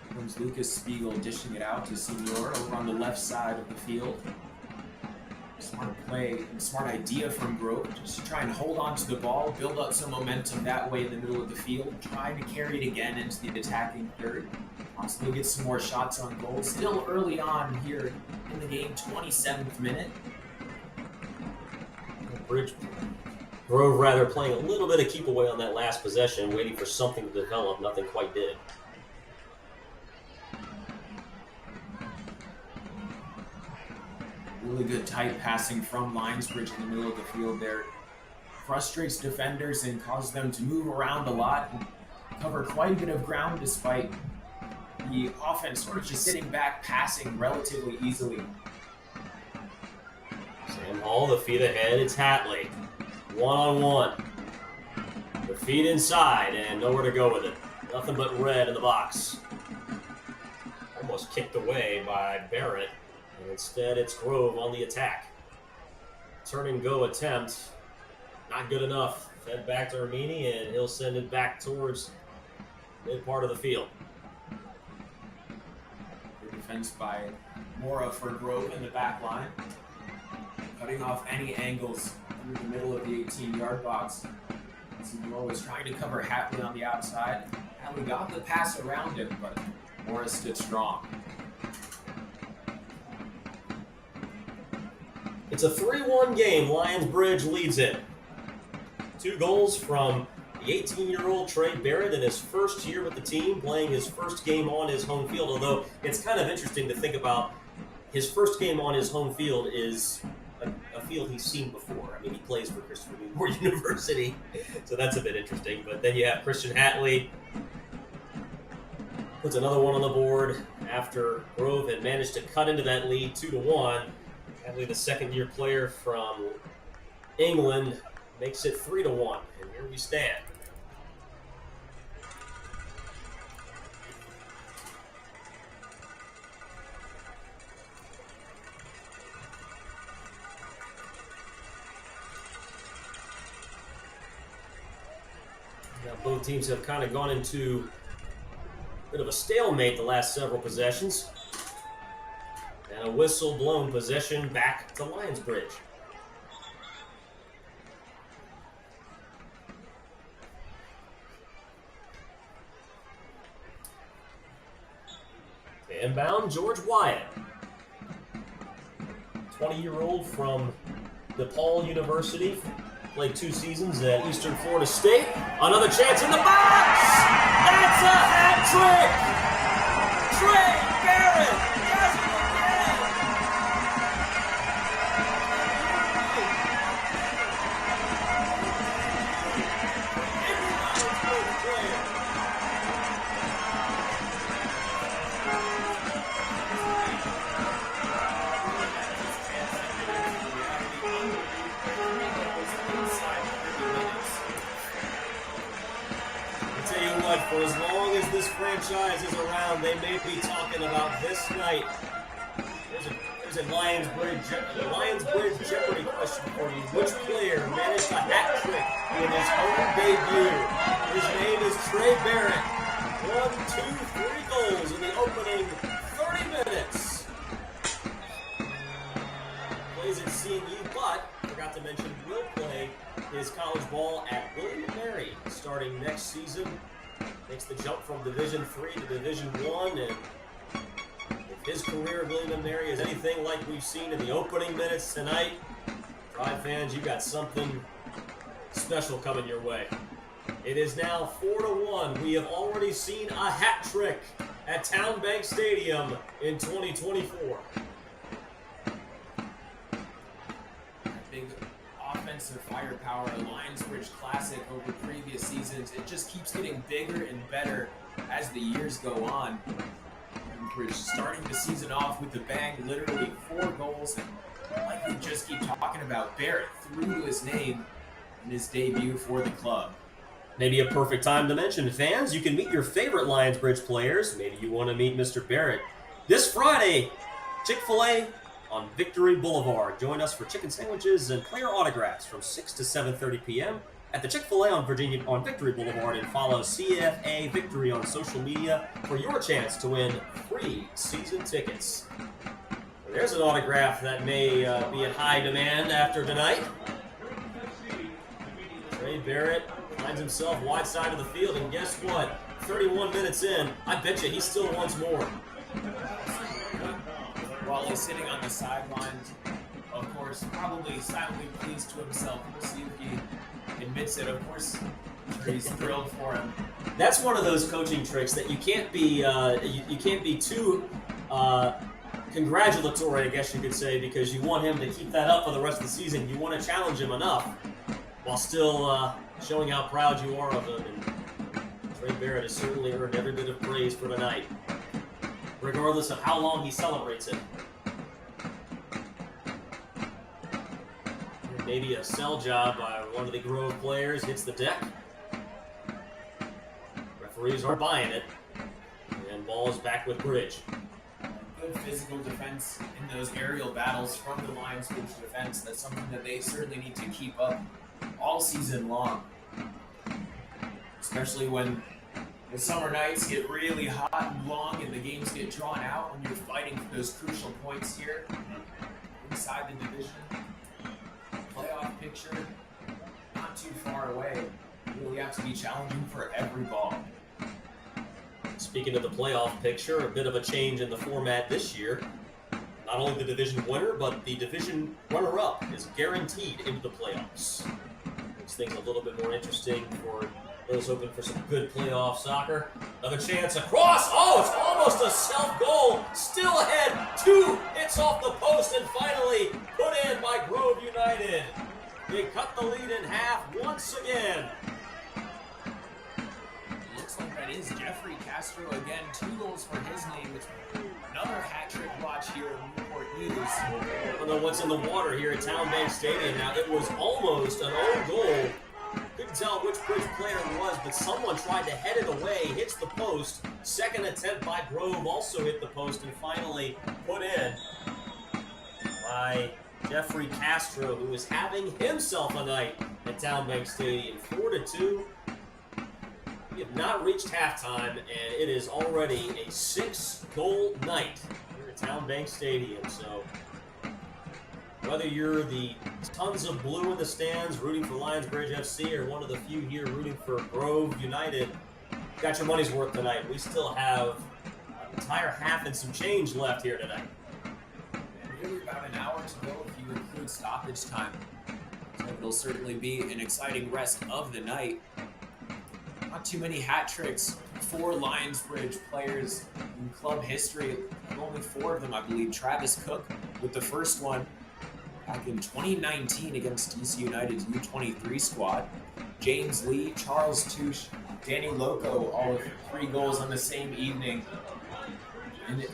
Here comes Lucas Spiegel dishing it out to Senior over on the left side of the field. Smart play and smart idea from Grove, just to try and hold on to the ball, build up some momentum that way in the middle of the field, try to carry it again into the attacking third, possibly get some more shots on goal. Still early on here in the game, 27th minute. Grove rather playing a little bit of keep away on that last possession, waiting for something to develop. Nothing quite did. Really good tight passing from Lionsbridge in the middle of the field there. Frustrates defenders and causes them to move around a lot and cover quite a bit of ground despite the offense sort of just sitting back, passing relatively easily. Sam Hall, the feet ahead, it's Hatley. One-on-one. The feet inside and nowhere to go with it. Nothing but red in the box. Almost kicked away by Barrett. And instead, it's Grove on the attack. Turn and go attempt. Not good enough. Fed back to Armini, and he'll send it back towards mid part of the field. Good defense by Mora for Grove in the back line. Cutting off any angles through the middle of the 18-yard box. Monroe was trying to cover Hatley on the outside. Hatley got the pass around him, but Morris stood strong. It's a 3-1 game. Lionsbridge leads it. 2 goals from the 18-year-old Trey Barrett in his first year with the team, playing his first game on his home field, although it's kind of interesting to think about his first game on his home field is a field he's seen before. I mean, he plays for Christopher Newport University, so that's a bit interesting. But then you have Christian Hatley, puts another one on the board after Grove had managed to cut into that lead 2-1. Hatley, the second-year player from England, makes it 3-1, and here we stand. Now, both teams have kind of gone into a bit of a stalemate the last several possessions. And a whistle blown, possession back to Lionsbridge. Inbound, George Wyatt. 20-year-old from DePaul University. Played 2 seasons at Eastern Florida State. Another chance in the box! That's a hat trick! Trey Barrett! For as long as this franchise is around, they may be talking about this night. There's a Lionsbridge Jeopardy question for you. Which player managed a hat trick in his home debut? His name is Trey Barrett. 1, 2, 3 goals in the opening 30 minutes. Plays at CNU, but forgot to mention will play his college ball at William & Mary starting next season. Makes the jump from Division 3 to Division 1, and if his career at William & Mary is anything like we've seen in the opening minutes tonight, Pride fans, you got something special coming your way. It is now 4-1. We have already seen a hat trick at Town Bank Stadium in 2024. Big offensive firepower, a Lionsbridge classic over previous seasons. It just keeps getting bigger and better as the years go on. Lionsbridge starting the season off with the bang, literally 4 goals, and like we just keep talking about, Barrett threw to his name in his debut for the club. Maybe a perfect time to mention, fans, you can meet your favorite Lionsbridge players. Maybe you want to meet Mr. Barrett this Friday, Chick-fil-A on Victory Boulevard. Join us for chicken sandwiches and player autographs from 6 to 7:30 p.m. at the Chick-fil-A on Victory Boulevard, and follow CFA Victory on social media for your chance to win free season tickets. There's an autograph that may be in high demand after tonight. Trey Barrett finds himself wide side of the field, and guess what? 31 minutes in, I bet you he still wants more. While he's sitting on the sidelines, of course, probably silently pleased to himself. We'll see if he admits it. Of course, he's thrilled for him. That's one of those coaching tricks that you can't be too congratulatory, I guess you could say, because you want him to keep that up for the rest of the season. You want to challenge him enough while still showing how proud you are of him. And Trey Barrett has certainly earned every bit of praise for tonight, regardless of how long he celebrates it. Maybe a sell job by one of the Grove players hits the deck. Referees are buying it, and ball is back with Bridge. Good physical defense in those aerial battles from the Lionsbridge defense. That's something that they certainly need to keep up all season long, especially when the summer nights get really hot and long and the games get drawn out. When you're fighting for those crucial points here inside the division, playoff picture not too far away. really have to be challenging for every ball. Speaking of the playoff picture, a bit of a change in the format this year. Not only the division winner, but the division runner-up is guaranteed into the playoffs. Makes things a little bit more interesting for those hoping for some good playoff soccer. Another chance across. Oh, it's almost a self-goal. Still ahead. 2 hits off the post and finally put in by Grove United. They cut the lead in half once again. Looks like that is Jeffrey Castro again. 2 goals for his name. It's another hat trick watch here in Newport News. I don't know what's in the water here at Town Bank Stadium. Now, it was almost an own goal. Couldn't tell which Bridge player it was, but someone tried to head it away, hits the post. Second attempt by Grove also hit the post and finally put in by Jeffrey Castro, who is having himself a night at Town Bank Stadium. 4-2. We have not reached halftime, and it is already a 6-goal night here at Town Bank Stadium. So whether you're the tons of blue in the stands rooting for Lionsbridge FC or one of the few here rooting for Grove United, got your money's worth tonight. We still have an entire half and some change left here tonight. And really about an hour to go if you include stoppage time. So it'll certainly be an exciting rest of the night. Not too many hat tricks for Lionsbridge players in club history. Only 4 of them, I believe. Travis Cook with the first one back in 2019 against DC United's U23 squad. James Lee, Charles Touche, Danny Loco, all with 3 goals on the same evening. And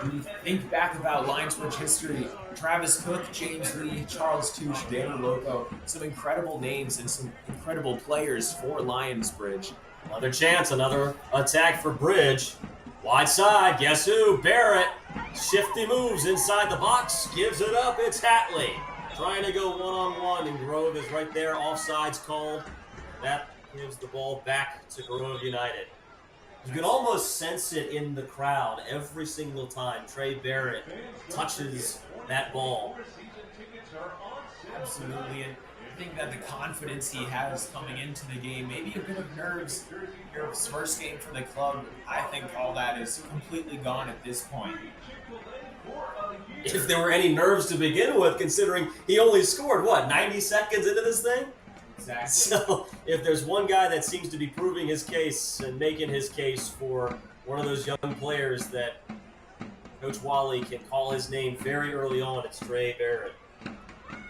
when you think back about Lionsbridge history, Travis Cook, James Lee, Charles Touche, Danny Loco, some incredible names and some incredible players for Lionsbridge. Another chance, another attack for Bridge. Wide side, guess who? Barrett. Shifty moves inside the box, gives it up. It's Hatley trying to go one-on-one, and Grove is right there. Offside's called. That gives the ball back to Grove United. You can almost sense it in the crowd every single time Trey Barrett touches that ball. Absolutely, and I think that the confidence he has coming into the game, maybe a bit of nerves, his first game for the club, I think all that is completely gone at this point. If there were any nerves to begin with, considering he only scored, 90 seconds into this thing? Exactly. So, if there's one guy that seems to be proving his case and making his case for one of those young players that Coach Wally can call his name very early on, it's Trey Barrett.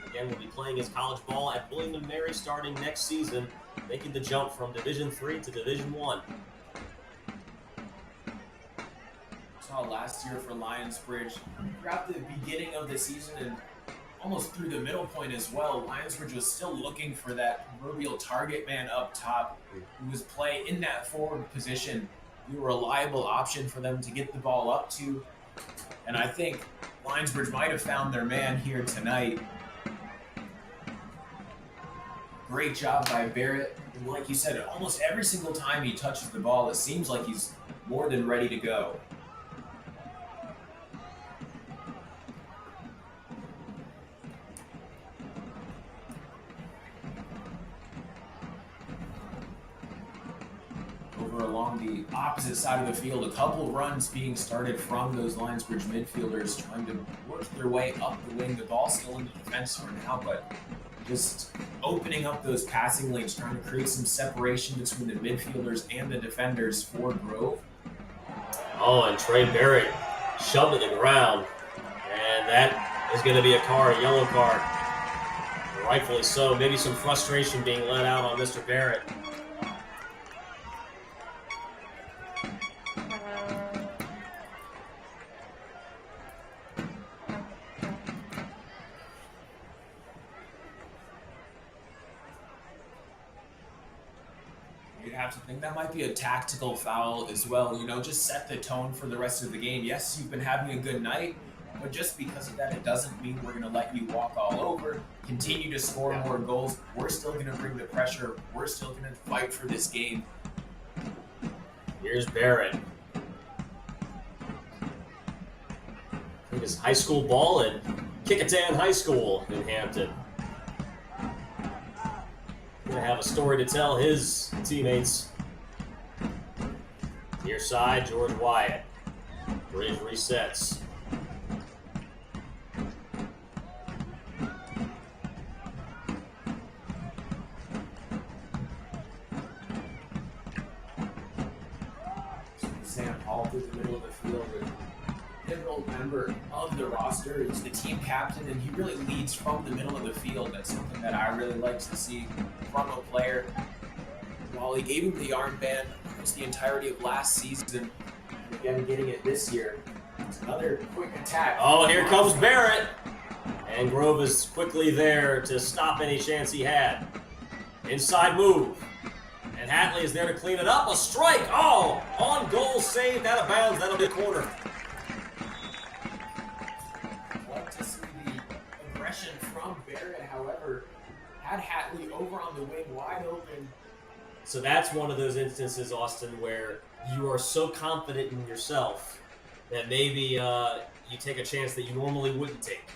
Again, will be playing his college ball at William & Mary starting next season, making the jump from Division III to Division I. Saw last year for Lionsbridge, throughout the beginning of the season and almost through the middle point as well, Lionsbridge was still looking for that proverbial target man up top who was playing in that forward position, be a reliable option for them to get the ball up to. And I think Lionsbridge might have found their man here tonight. Great job by Barrett. And like you said, almost every single time he touches the ball, it seems like he's more than ready to go. Over along the opposite side of the field, a couple of runs being started from those Lionsbridge midfielders trying to work their way up the wing. The ball still in the defense for now, but just opening up those passing lanes, trying to create some separation between the midfielders and the defenders for Grove. Oh, and Trey Barrett shoved to the ground. And that is going to be a card, a yellow card. Rightfully so. Maybe some frustration being let out on Mr. Barrett. You have to think that might be a tactical foul as well. You know, just set the tone for the rest of the game. Yes, you've been having a good night, but just because of that, it doesn't mean we're going to let you walk all over, continue to score more goals. We're still going to bring the pressure. We're still going to fight for this game. Here's Barrett. It is high school ball at Kickintan High School in Hampton. Gonna have a story to tell his teammates. Near side, George Wyatt. Bridge resets. Sam Hall through the middle of the field, a pivotal member of the roster. He's the team captain, and he really leads from the middle of the field. That's something that I really like to see from a player. While he gave him the armband almost the entirety of last season, and again getting it this year. It's another quick attack. Oh, here comes Barrett. And Grove is quickly there to stop any chance he had. Inside move. And Hatley is there to clean it up. A strike. Oh, on goal, saved out of bounds. That'll be a corner. Love to see the aggression from Barrett, however, had Hatley over on the wing wide open. So that's one of those instances, Austin, where you are so confident in yourself that maybe you take a chance that you normally wouldn't take.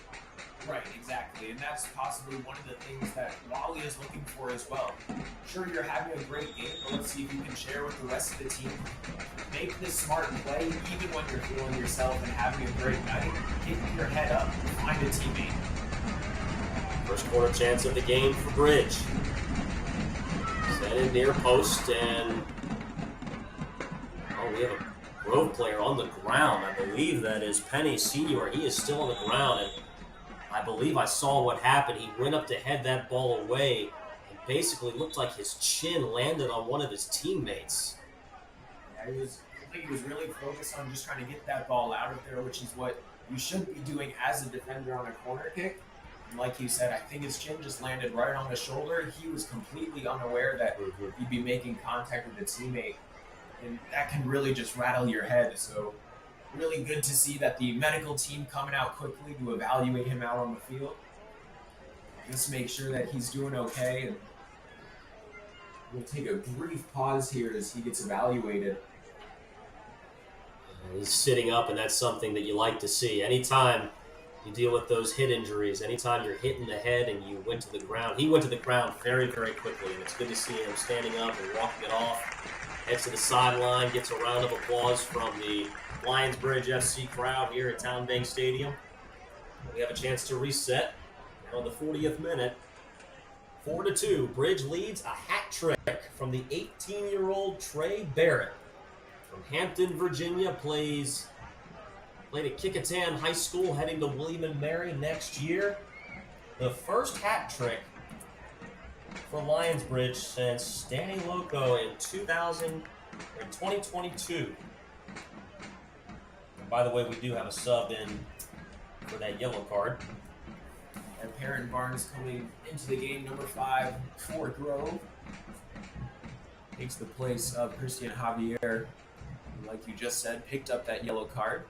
Right, exactly. And that's possibly one of the things that Wally is looking for as well. Sure, you're having a great game, but let's see if you can share with the rest of the team. Make this smart play, even when you're feeling yourself and having a great night. Keep your head up and find a teammate. First quarter chance of the game for Bridge. Set in near post, and we have a Grove player on the ground. I believe that is Penny Senior. He is still on the ground, and I believe I saw what happened. He went up to head that ball away and basically looked like his chin landed on one of his teammates. Yeah, I think he was really focused on just trying to get that ball out of there, which is what you should be doing as a defender on a corner kick. And like you said, I think his chin just landed right on the shoulder. He was completely unaware that he'd be making contact with a teammate. And that can really just rattle your head. So really good to see that the medical team coming out quickly to evaluate him out on the field. Just make sure that he's doing okay. And we'll take a brief pause here as he gets evaluated. He's sitting up, and that's something that you like to see. Anytime you deal with those hit injuries, anytime you're hit in the head and you went to the ground, he went to the ground very, very quickly, and it's good to see him standing up and walking it off. Heads to the sideline, gets a round of applause from the Lionsbridge FC crowd here at Town Bank Stadium. We have a chance to reset now in the 40th minute. 4-2, Bridge leads a hat trick from the 18-year-old Trey Barrett from Hampton, Virginia. Played at Kickingham High School, heading to William & Mary next year. The first hat trick for Lionsbridge since Danny Loco in 2022. And by the way, we do have a sub in for that yellow card. And Perrin Barnes coming into the game, number 5 for Grove. Takes the place of Christian Javier, who, like you just said, picked up that yellow card.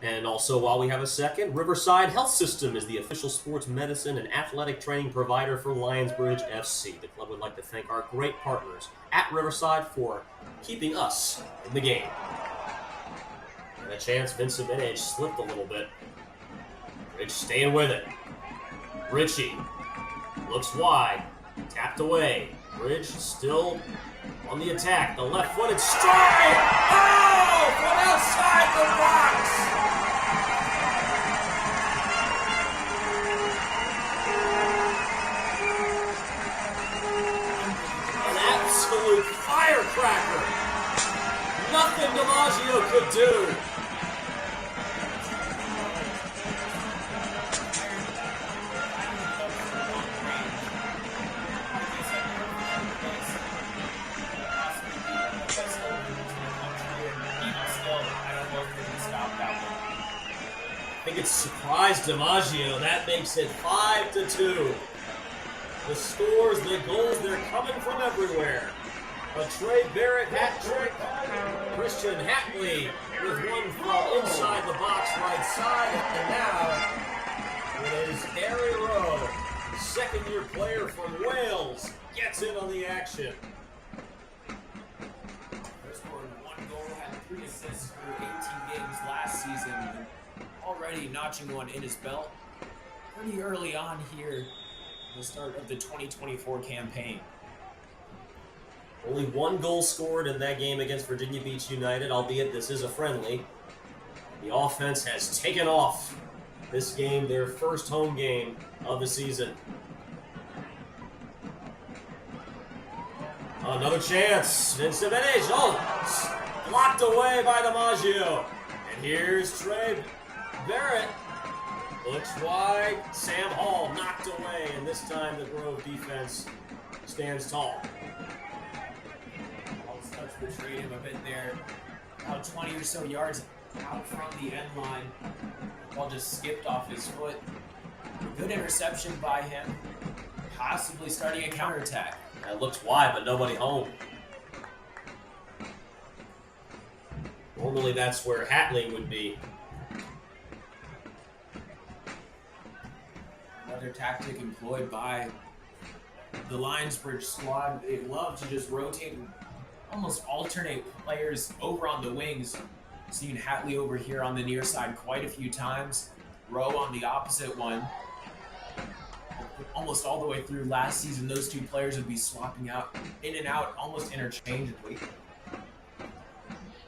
And also, while we have a second, Riverside Health System is the official sports medicine and athletic training provider for Lionsbridge FC. The club would like to thank our great partners at Riverside for keeping us in the game. And a chance, Vincent Minage slipped a little bit. Bridge staying with it. Ritchie looks wide, tapped away. Bridge still on the attack. The left-footed strike! Oh! From outside the box! An absolute firecracker! Nothing DiMaggio could do! I think it surprised DiMaggio. That makes it 5-2. The scores, the goals, they're coming from everywhere. A Trey Barrett hat trick. Christian Hatley with one from inside the box right side. And now it is Harry Rowe, second-year player from Wales, gets in on the action. First scored 1 goal, had 3 assists through 18 games last season. Already notching one in his belt. Pretty early on here the start of the 2024 campaign. Only one goal scored in that game against Virginia Beach United, albeit this is a friendly. The offense has taken off this game, their first home game of the season. Another chance. Vincevich. Oh, blocked away by DiMaggio. And here's Trey Barrett. Looks wide. Sam Hall knocked away. And this time the Grove defense stands tall. Hall's touch betrayed him a bit there. About 20 or so yards out from the end line. The ball just skipped off his foot. A good interception by him. Possibly starting a counterattack. It looks wide, but nobody home. Normally that's where Hatley would be. Another tactic employed by the Lionsbridge squad. They love to just rotate and almost alternate players over on the wings. Seen Hatley over here on the near side quite a few times. Rowe on the opposite one. Almost all the way through last season, those two players would be swapping out in and out almost interchangeably.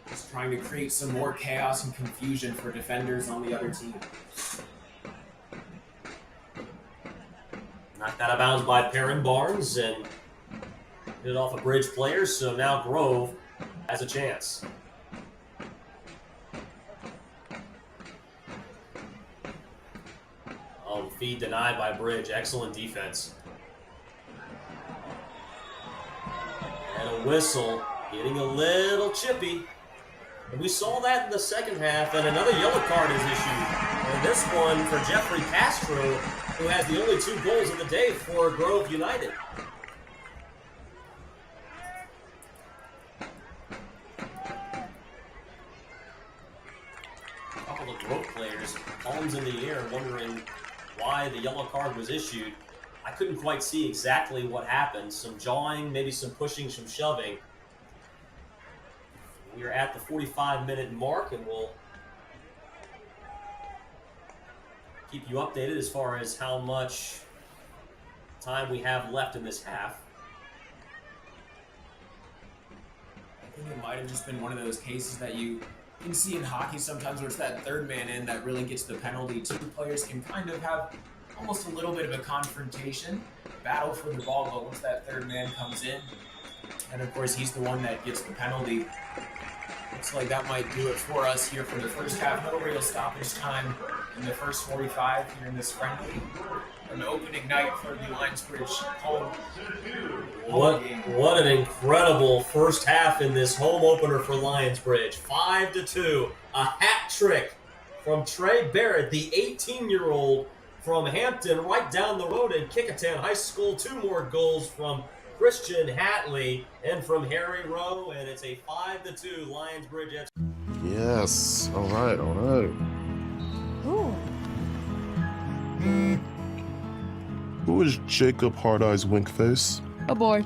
Just trying to create some more chaos and confusion for defenders on the other team. Knocked out of bounds by Perrin Barnes and hit it off a bridge player, so now Grove has a chance. Oh, feed denied by Bridge. Excellent defense. And a whistle, getting a little chippy. And we saw that in the second half, and another yellow card is issued. And this one for Jeffrey Castro, who has the only 2 goals of the day for Grove United. A couple of Grove players, palms in the air, wondering why the yellow card was issued. I couldn't quite see exactly what happened. Some jawing, maybe some pushing, some shoving. We are at the 45-minute mark, and we'll keep you updated as far as how much time we have left in this half. I think it might have just been one of those cases that you can see in hockey sometimes where it's that third man in that really gets the penalty. 2 players can kind of have almost a little bit of a confrontation, battle for the ball, but once that third man comes in, and of course he's the one that gets the penalty. Looks like that might do it for us here for the first half. No real stoppage time in the first 45 here in this friendly. An opening night for the Lionsbridge home. What an incredible first half in this home opener for Lionsbridge. 5-2. A hat trick from Trey Barrett, the 18-year-old from Hampton, right down the road in Kickingham High School. 2 more goals from Christian Hatley and from Harry Rowe, and it's a 5-2 Lionsbridge FC. Yes. All right. Ooh. Who is Jacob Hard Eyes Winkface? A boy.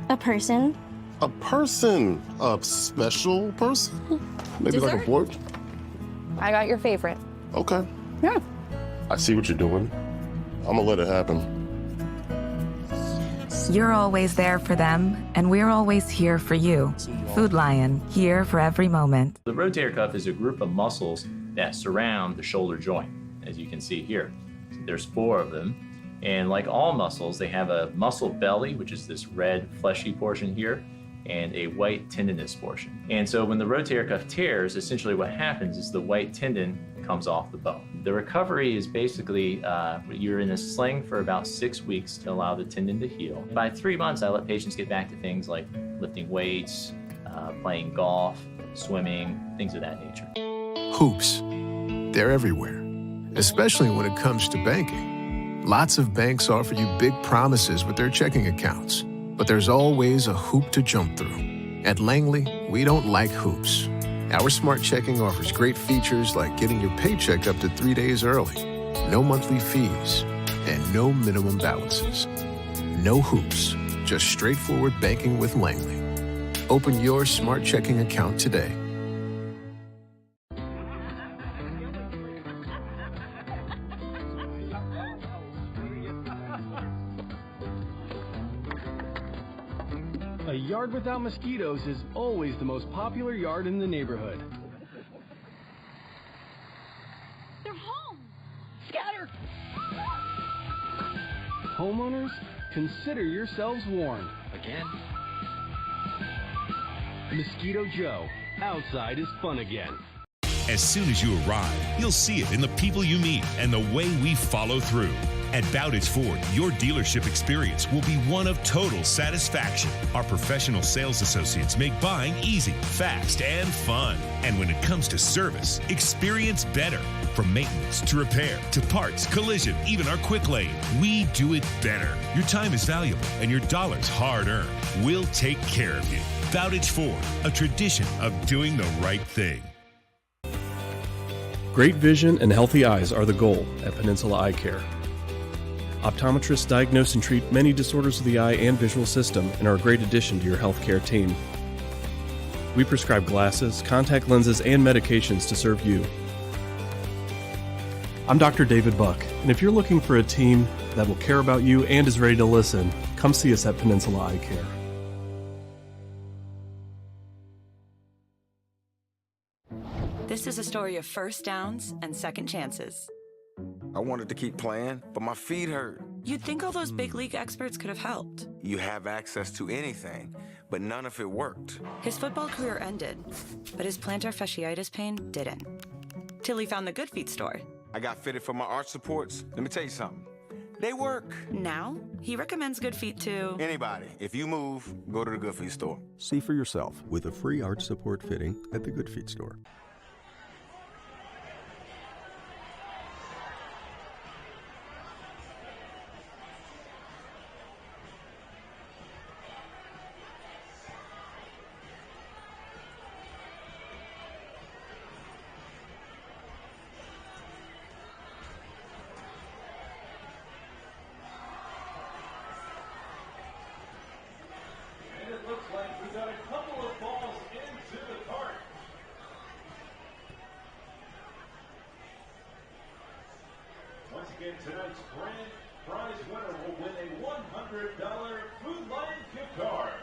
A person. A person? A special person? Maybe Dessert? like a boy? I got your favorite. Okay. Yeah. I see what you're doing. I'm gonna let it happen. You're always there for them, and we're always here for you. Food Lion, here for every moment. The rotator cuff is a group of muscles that surround the shoulder joint, as you can see here. There's 4 of them, and like all muscles, they have a muscle belly, which is this red fleshy portion here, and a white tendinous portion. And so when the rotator cuff tears, essentially what happens is the white tendon comes off the bone. The recovery is basically you're in a sling for about 6 weeks to allow the tendon to heal. By 3 months, I let patients get back to things like lifting weights, playing golf, swimming, things of that nature. Hoops. They're everywhere, especially when it comes to banking. Lots of banks offer you big promises with their checking accounts, but there's always a hoop to jump through. At Langley, we don't like hoops. Our smart checking offers great features like getting your paycheck up to 3 days early, no monthly fees, and no minimum balances. No hoops, just straightforward banking with Langley. Open your smart checking account today. A yard without mosquitoes is always the most popular yard in the neighborhood. They're home! Scatter! Homeowners, consider yourselves warned. Again? Mosquito Joe, outside is fun again. As soon as you arrive, you'll see it in the people you meet and the way we follow through. At Bowditch Ford, your dealership experience will be one of total satisfaction. Our professional sales associates make buying easy, fast, and fun. And when it comes to service, experience better. From maintenance to repair to parts, collision, even our quick lane, we do it better. Your time is valuable and your dollar's hard-earned. We'll take care of you. Bowditch Ford, a tradition of doing the right thing. Great vision and healthy eyes are the goal at Peninsula Eye Care. Optometrists diagnose and treat many disorders of the eye and visual system and are a great addition to your healthcare team. We prescribe glasses, contact lenses, and medications to serve you. I'm Dr. David Buck, and if you're looking for a team that will care about you and is ready to listen, come see us at Peninsula Eye Care. This is a story of first downs and second chances. I wanted to keep playing, but my feet hurt. You'd think all those big league experts could have helped. You have access to anything, but none of it worked. His football career ended, but his plantar fasciitis pain didn't. Till he found the Good Feet store. I got fitted for my arch supports. Let me tell you something. They work. Now, he recommends Good Feet to anybody. If you move, go to the Good Feet store. See for yourself with a free arch support fitting at the Good Feet store. Tonight's grand prize winner will win a $100 Food Lion gift card.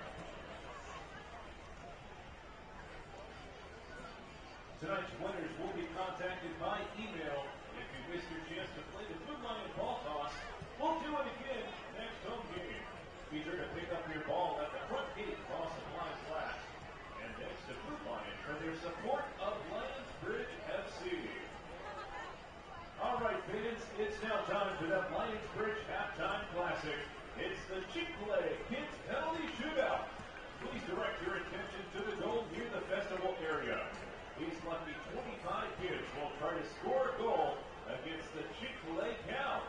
Tonight's winners will be contacted by email. If you missed your chance to play the Food Lion ball toss, we'll do it again next home game. Be sure to pick up your ball at the front gate while supplies last. And thanks to Food Lion for their support of Lionsbridge FC. All right, fans, it's now time for that Lionsbridge Halftime Classic. It's the Chick-fil-A Kids Penalty Shootout. Please direct your attention to the goal near the festival area. These lucky 25 kids will try to score a goal against the Chick-fil-A Cow.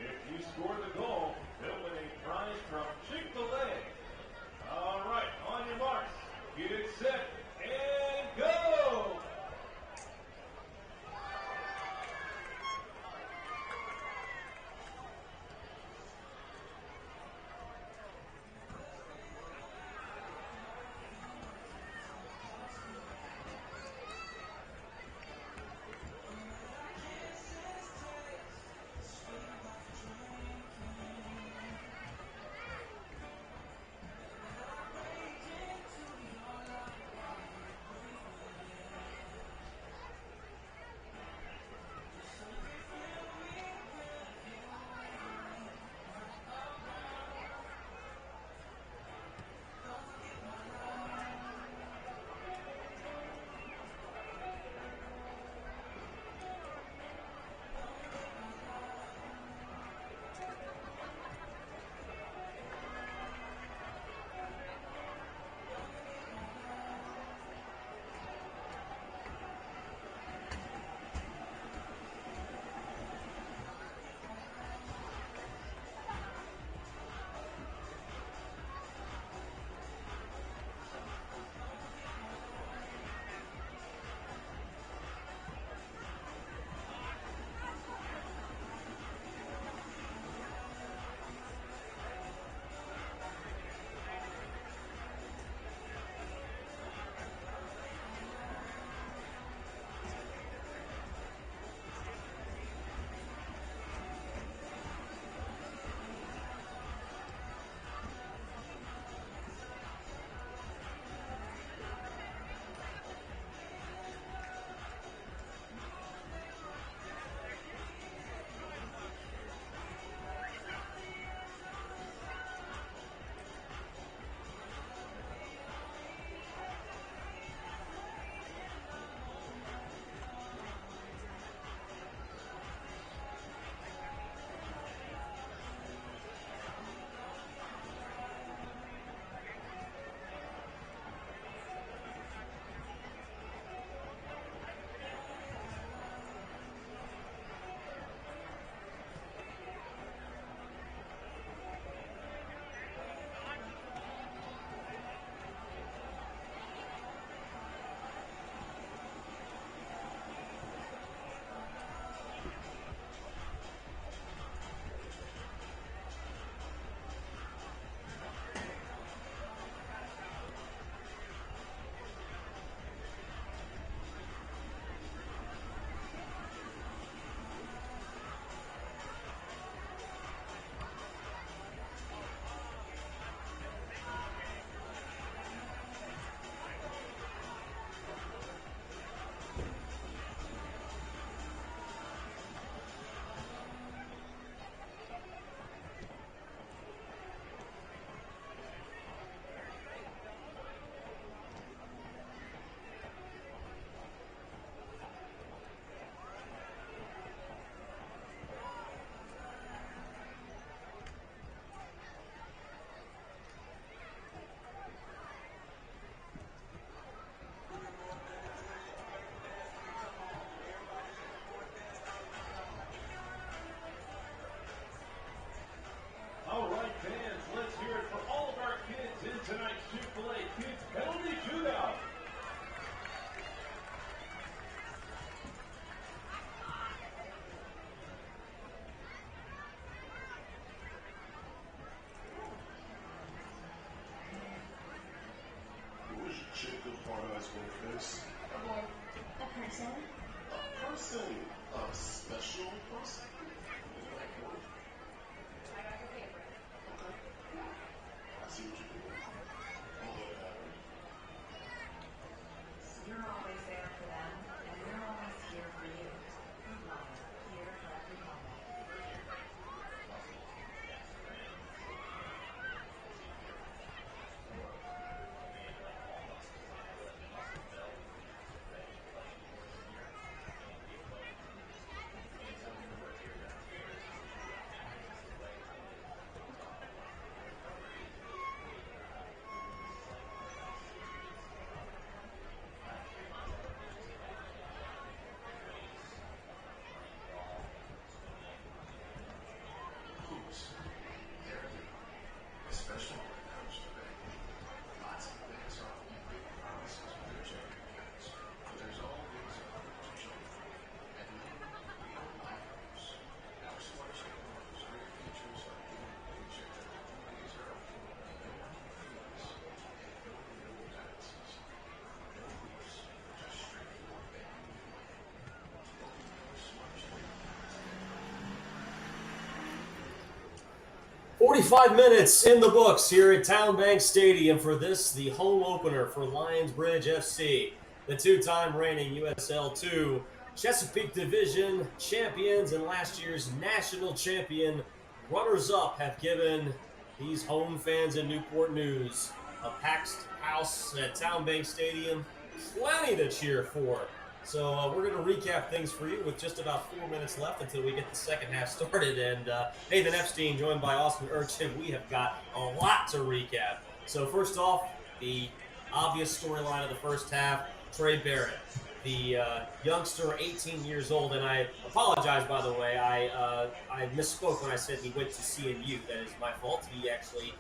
If you score the goal, they'll win a prize from Chick-fil-A. All right, on your marks, get set, and go! Listen, a special person? I see what you're doing. You're always there for them, and we're always here for you. Here for every moment. 45 minutes in the books here at Town Bank Stadium for this, the home opener for Lionsbridge FC, the two-time reigning USL 2 Chesapeake Division Champions and last year's national champion runners-up have given these home fans in Newport News a packed house at Town Bank Stadium, plenty to cheer for. So we're going to recap things for you with just about 4 minutes left until we get the second half started. And Nathan Epstein joined by Austin Urchin. We have got a lot to recap. So first off, the obvious storyline of the first half, Trey Barrett, the youngster, 18 years old. And I apologize, by the way. I misspoke when I said he went to CNU. That is my fault. He actually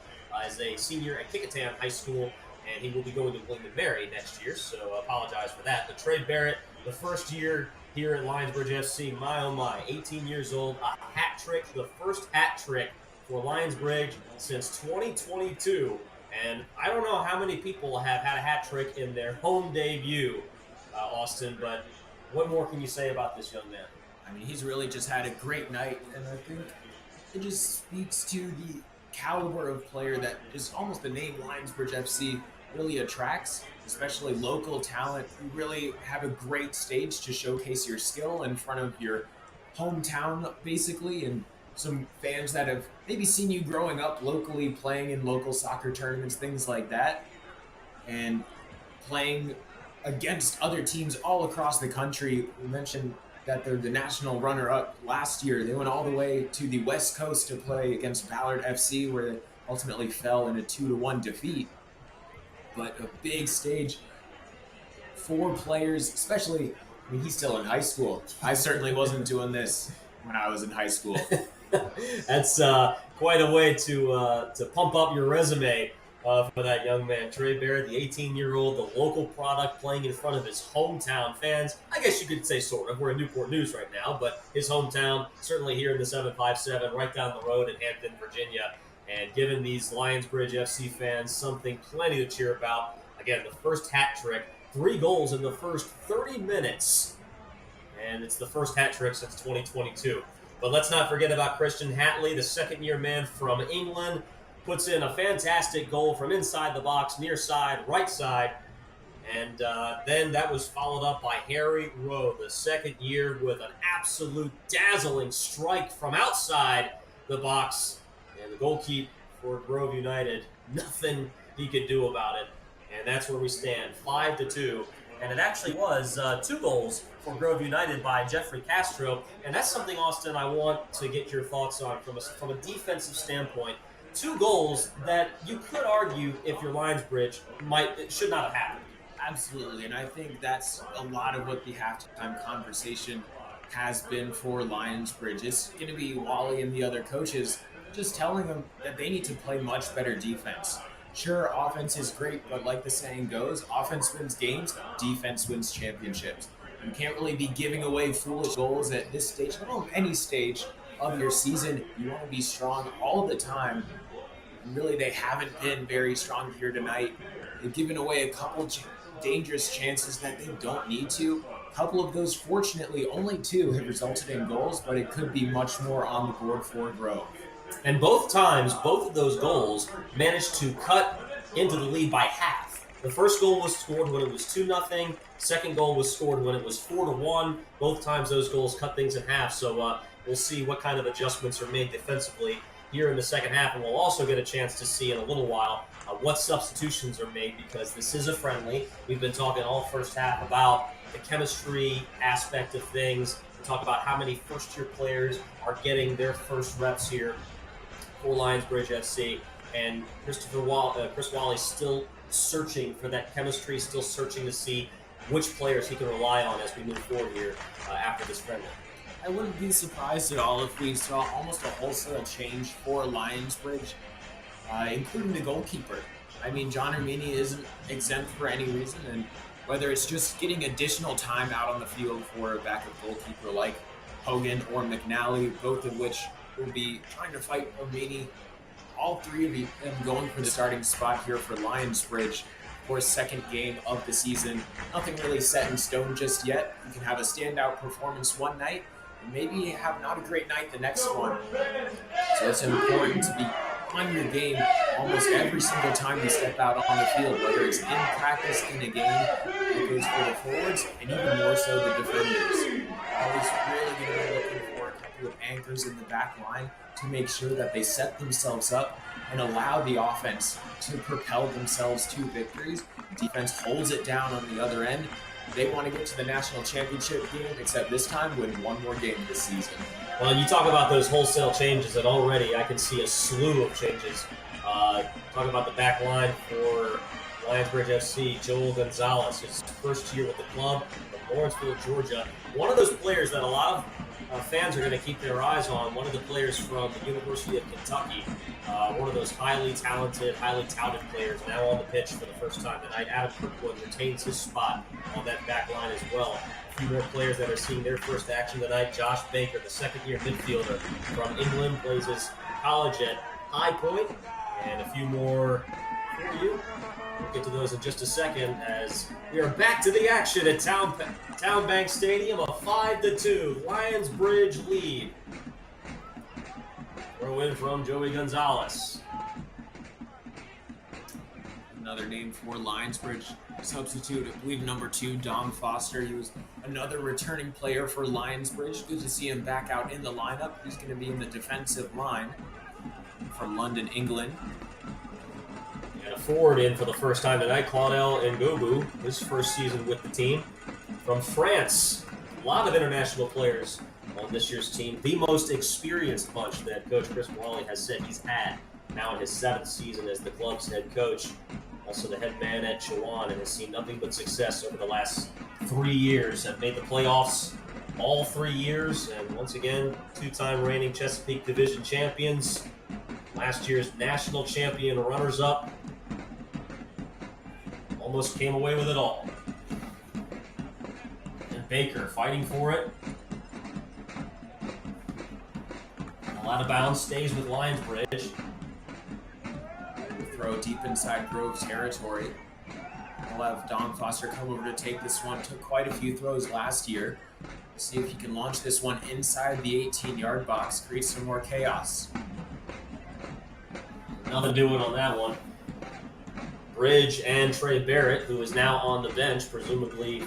is a senior at Kickingham High School, and he will be going to William & Mary next year. So I apologize for that. But Trey Barrett, the first year here at Lionsbridge FC, my oh my, 18 years old, a hat trick, the first hat trick for Lionsbridge since 2022. And I don't know how many people have had a hat trick in their home debut, Austin, but what more can you say about this young man? I mean, he's really just had a great night, and I think it just speaks to the caliber of player that just almost the name Lionsbridge FC really attracts, especially local talent. You really have a great stage to showcase your skill in front of your hometown, basically, and some fans that have maybe seen you growing up locally, playing in local soccer tournaments, things like that, and playing against other teams all across the country. We mentioned that they're the national runner-up last year. They went all the way to the West Coast to play against Ballard FC, where they ultimately fell in a 2-1 defeat. But a big stage for players, especially, I mean, he's still in high school. I certainly wasn't doing this when I was in high school. That's quite a way to pump up your resume for that young man. Trey Barrett, the 18-year-old, the local product, playing in front of his hometown fans. I guess you could say sort of. We're in Newport News right now, but his hometown, certainly here in the 757, right down the road in Hampton, Virginia. And giving these Lionsbridge FC fans something plenty to cheer about. Again, the first hat trick, 3 goals in the first 30 minutes. And it's the first hat trick since 2022. But let's not forget about Christian Hatley, the second-year man from England. Puts in a fantastic goal from inside the box, near side, right side. And then that was followed up by Harry Rowe, the second year, with an absolute dazzling strike from outside the box. And the goalkeeper for Grove United, nothing he could do about it. And that's where we stand, 5-2. And it actually was 2 goals for Grove United by Jeffrey Castro. And that's something, Austin, I want to get your thoughts on from a defensive standpoint. 2 goals that you could argue, if you're Lionsbridge, it should not have happened. Absolutely, and I think that's a lot of what the halftime conversation has been for Lionsbridge. It's going to be Wally and the other coaches just telling them that they need to play much better defense. Sure, offense is great, but like the saying goes, offense wins games, defense wins championships. You can't really be giving away foolish goals at this stage, not on any stage of your season. You want to be strong all the time. And really, they haven't been very strong here tonight. They've given away a couple dangerous chances that they don't need to. A couple of those, fortunately, only 2 have resulted in goals, but it could be much more on the board for Grove. And both times, both of those goals managed to cut into the lead by half. The first goal was scored when it was 2-0. Second goal was scored when it was 4-1. Both times those goals cut things in half. So we'll see what kind of adjustments are made defensively here in the second half. And we'll also get a chance to see in a little while what substitutions are made, because this is a friendly. We've been talking all first half about the chemistry aspect of things. We talk about how many first-year players are getting their first reps here for Lionsbridge FC. And Chris Wally's still searching for that chemistry, still searching to see which players he can rely on as we move forward here after this friendly. I wouldn't be surprised at all if we saw almost a wholesale change for Lionsbridge, including the goalkeeper. I mean, John Hermini isn't exempt for any reason, and whether it's just getting additional time out on the field for a backup goalkeeper like Hogan or McNally, both of which will be trying to fight Hermini. All 3 of them going for the starting spot here for Lionsbridge for a second game of the season. Nothing really set in stone just yet. You can have a standout performance one night, and maybe have not a great night the next one. So it's important to be on your game almost every single time you step out on the field, whether it's in practice, in a game. It goes for the forwards, and even more so the defenders. Always really going to be looking for a couple of anchors in the back line to make sure that they set themselves up and allow the offense to propel themselves to victories. Defense holds it down on the other end. They want to get to the national championship game, except this time win one more game this season. Well, you talk about those wholesale changes, and already I can see a slew of changes. Talk about the back line for Lionsbridge FC, Joel Gonzalez, his first year with the club from Lawrenceville, Georgia. One of those players that a lot of fans are going to keep their eyes on, one of the players from the University of Kentucky, one of those highly talented, highly touted players, now on the pitch for the first time tonight. Adam Kirkwood retains his spot on that back line as well. A few more players that are seeing their first action tonight. Josh Baker, the second-year midfielder from England, plays his college at High Point, and a few more for you. We'll get to those in just a second as we are back to the action at Town Bank Stadium, a 5-2 Lionsbridge lead. Throw in from Joey Gonzalez. Another name for Lionsbridge substitute, I believe number 2, Dom Foster. He was another returning player for Lionsbridge. Good to see him back out in the lineup. He's going to be in the defensive line from London, England. And a forward in for the first time tonight, Claudel Ngobu, his first season with the team. From France, a lot of international players on this year's team. The most experienced bunch that Coach Chris Wally has said he's had now in his 7th season as the club's head coach. Also the head man at Chewan, and has seen nothing but success over the last 3 years. Have made the playoffs all 3 years, and once again, 2-time reigning Chesapeake Division Champions. Last year's national champion runners-up. Almost came away with it all. And Baker fighting for it. Out of bounds, stays with Lionsbridge. Throw deep inside Grove territory. We'll have Don Foster come over to take this one. Took quite a few throws last year. We'll see if he can launch this one inside the 18-yard box, create some more chaos. Nothing doing on that one. Bridge and Trey Barrett, who is now on the bench, presumably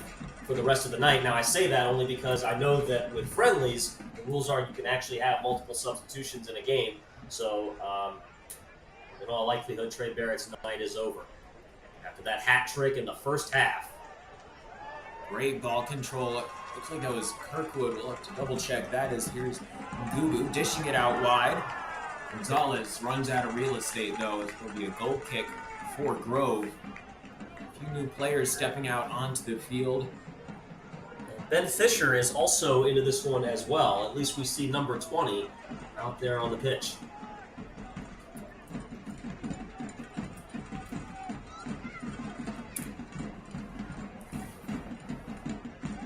for the rest of the night. Now, I say that only because I know that with friendlies, the rules are you can actually have multiple substitutions in a game. So, in all likelihood, Trey Barrett's night is over. After that hat trick in the first half. Great ball control. Looks like that was Kirkwood. We'll have to double check that. Here's Gubu dishing it out wide. Gonzalez runs out of real estate, though. It will be a goal kick for Grove. A few new players stepping out onto the field. Ben Fisher is also into this one as well. At least we see number 20 out there on the pitch.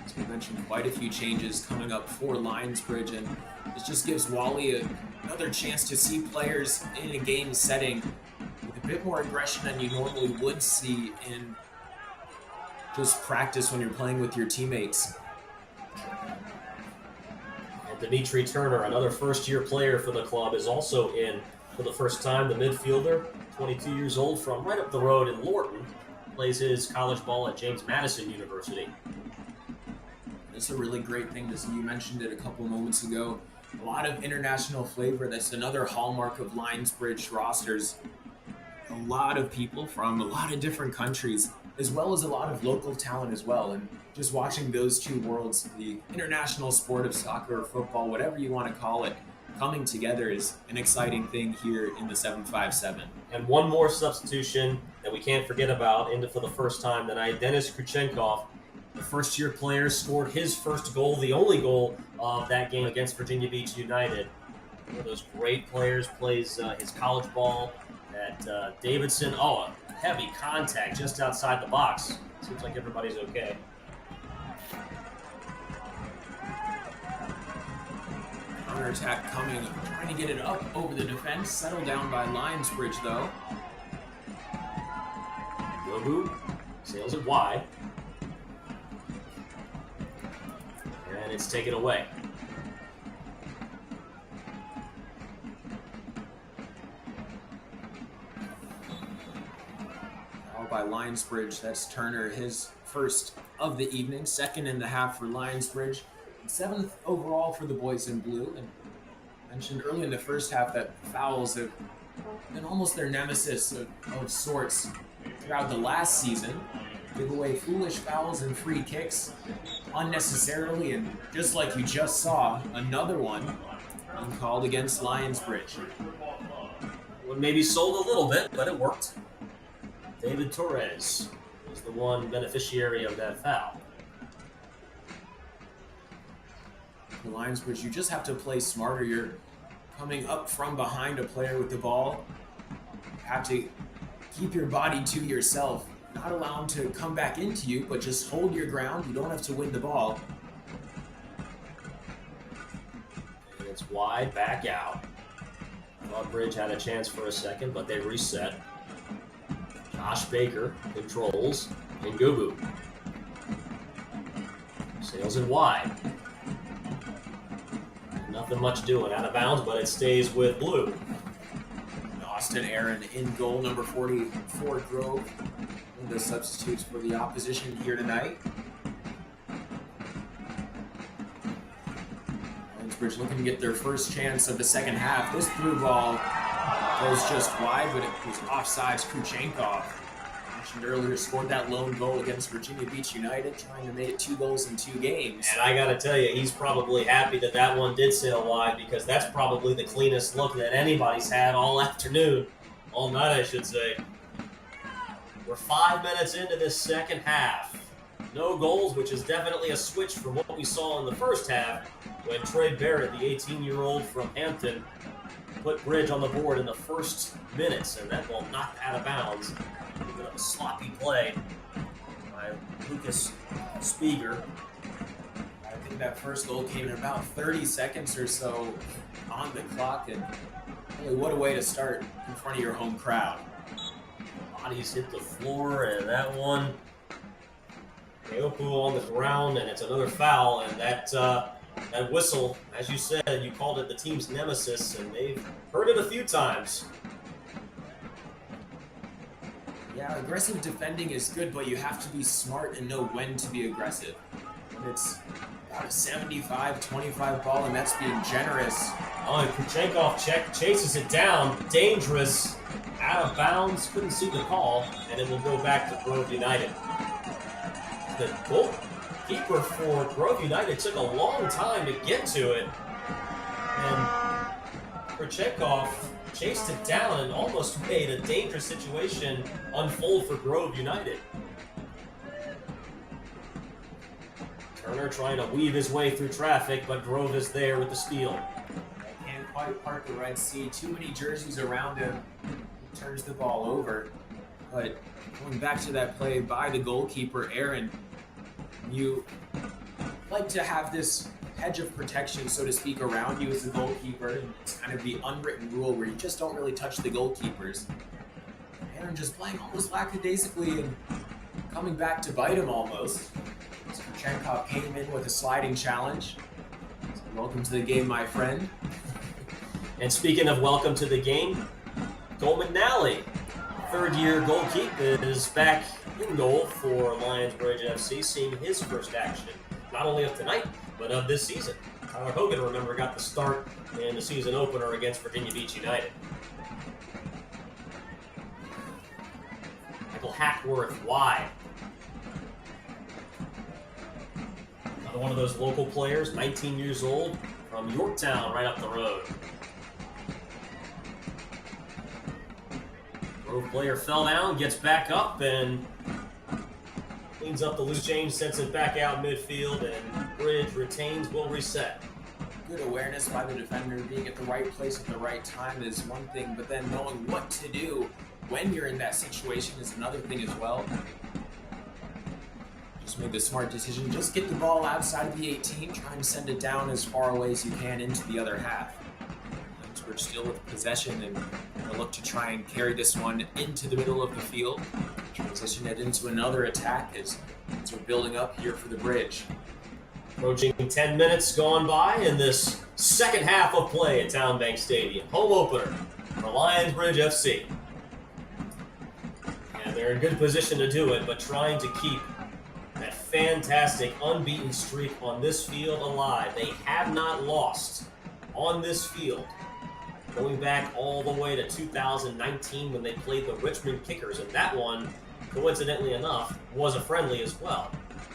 As we mentioned, quite a few changes coming up for Lionsbridge, and this just gives Wally another chance to see players in a game setting with a bit more aggression than you normally would see in just practice when you're playing with your teammates. And Dimitri Turner, another first-year player for the club, is also in for the first time. The midfielder, 22 years old, from right up the road in Lorton, plays his college ball at James Madison University. It's a really great thing to see. You mentioned it a couple moments ago. A lot of international flavor. That's another hallmark of Lionsbridge rosters. A lot of people from a lot of different countries, as well as a lot of local talent as well. And just watching those two worlds, the international sport of soccer or football, whatever you want to call it, coming together is an exciting thing here in the 757. And one more substitution that we can't forget about, into for the first time tonight, Denis Kruchenkov, the first-year player, scored his first goal, the only goal of that game against Virginia Beach United. One of those great players, plays his college ball at Davidson. Oh, a heavy contact just outside the box. Seems like everybody's okay. Counter-attack coming, trying to get it up over the defense. Settled down by Lionsbridge, though. Yobu sails it wide. And it's taken away. All by Lionsbridge. That's Turner, his first of the evening. Second in the half for Lionsbridge. Seventh overall for the boys in blue. And mentioned early in the first half that fouls have been almost their nemesis of sorts throughout the last season. Give away foolish fouls and free kicks unnecessarily, and just like you just saw, another one called against Lionsbridge. One maybe sold a little bit, but it worked. David Torres was the one beneficiary of that foul. The Lionsbridge, you just have to play smarter. You're coming up from behind a player with the ball. You have to keep your body to yourself. Not allow him to come back into you, but just hold your ground. You don't have to win the ball. And it's wide, back out. Broadbridge had a chance for a second, but they reset. Josh Baker controls. Ngubu sails it wide. Nothing much doing. Out of bounds, but it stays with blue. Austin Aaron in goal, number 44 Grove. The substitutes for the opposition here tonight. Lionsbridge looking to get their first chance of the second half. This through ball goes just wide, but it was offsides. Kruchenkov, mentioned earlier, scored that lone goal against Virginia Beach United, trying to make it 2 goals in 2 games. And I got to tell you, he's probably happy that that one did sail wide, because that's probably the cleanest look that anybody's had all afternoon. All night, I should say. We're 5 minutes into this second half. No goals, which is definitely a switch from what we saw in the first half when Trey Barrett, the 18-year-old from Hampton, put Bridge on the board in the first minutes, and that ball knocked out of bounds. A bit of a sloppy play by Lucas Spieger. I think that first goal came in about 30 seconds or so on the clock, and really what a way to start in front of your home crowd. Bodies hit the floor, and that one, Neopu on the ground, and it's another foul. And that whistle, as you said, you called it the team's nemesis, and they've heard it a few times. Yeah, aggressive defending is good, but you have to be smart and know when to be aggressive. And it's about a 75-25 ball, and that's being generous. Oh, and Kruchenkov chases it down, dangerous. Out of bounds, couldn't see the call, and it will go back to Grove United. The goalkeeper for Grove United took a long time to get to it, and Kruchenkov chased it down and almost made a dangerous situation unfold for Grove United. Turner trying to weave his way through traffic, but Grove is there with the steal. Can't quite park the Red Sea. Too many jerseys around him. Turns the ball over. But going back to that play by the goalkeeper, Aaron, you like to have this hedge of protection, so to speak, around you as a goalkeeper. It's kind of the unwritten rule where you just don't really touch the goalkeepers. Aaron just playing almost lackadaisically and coming back to bite him almost. Kruchenkov came in with a sliding challenge. So Welcome to the game, my friend. And speaking of welcome to the game, Goldman Nally, third-year goalkeeper, is back in goal for Lionsbridge FC, seeing his first action, not only of tonight, but of this season. Tyler Hogan, remember, got the start in the season opener against Virginia Beach United. Michael Hackworth wide. Another one of those local players, 19 years old, from Yorktown, right up the road. Grove player fell down, gets back up, and cleans up the loose change, sends it back out midfield, and Bridge retains, will reset. Good awareness by the defender. Being at the right place at the right time is one thing, but then knowing what to do when you're in that situation is another thing as well. Just made the smart decision. Just get the ball outside of the 18, try and send it down as far away as you can into the other half. We're still with possession and we'll look to try and carry this one into the middle of the field. Transition it into another attack as we're building up here for the Bridge. Approaching 10 minutes gone by in this second half of play at Town Bank Stadium. Home opener for Lionsbridge FC. And they're in good position to do it, but trying to keep that fantastic unbeaten streak on this field alive. They have not lost on this field going back all the way to 2019 when they played the Richmond Kickers, and that one, coincidentally enough, was a friendly as well.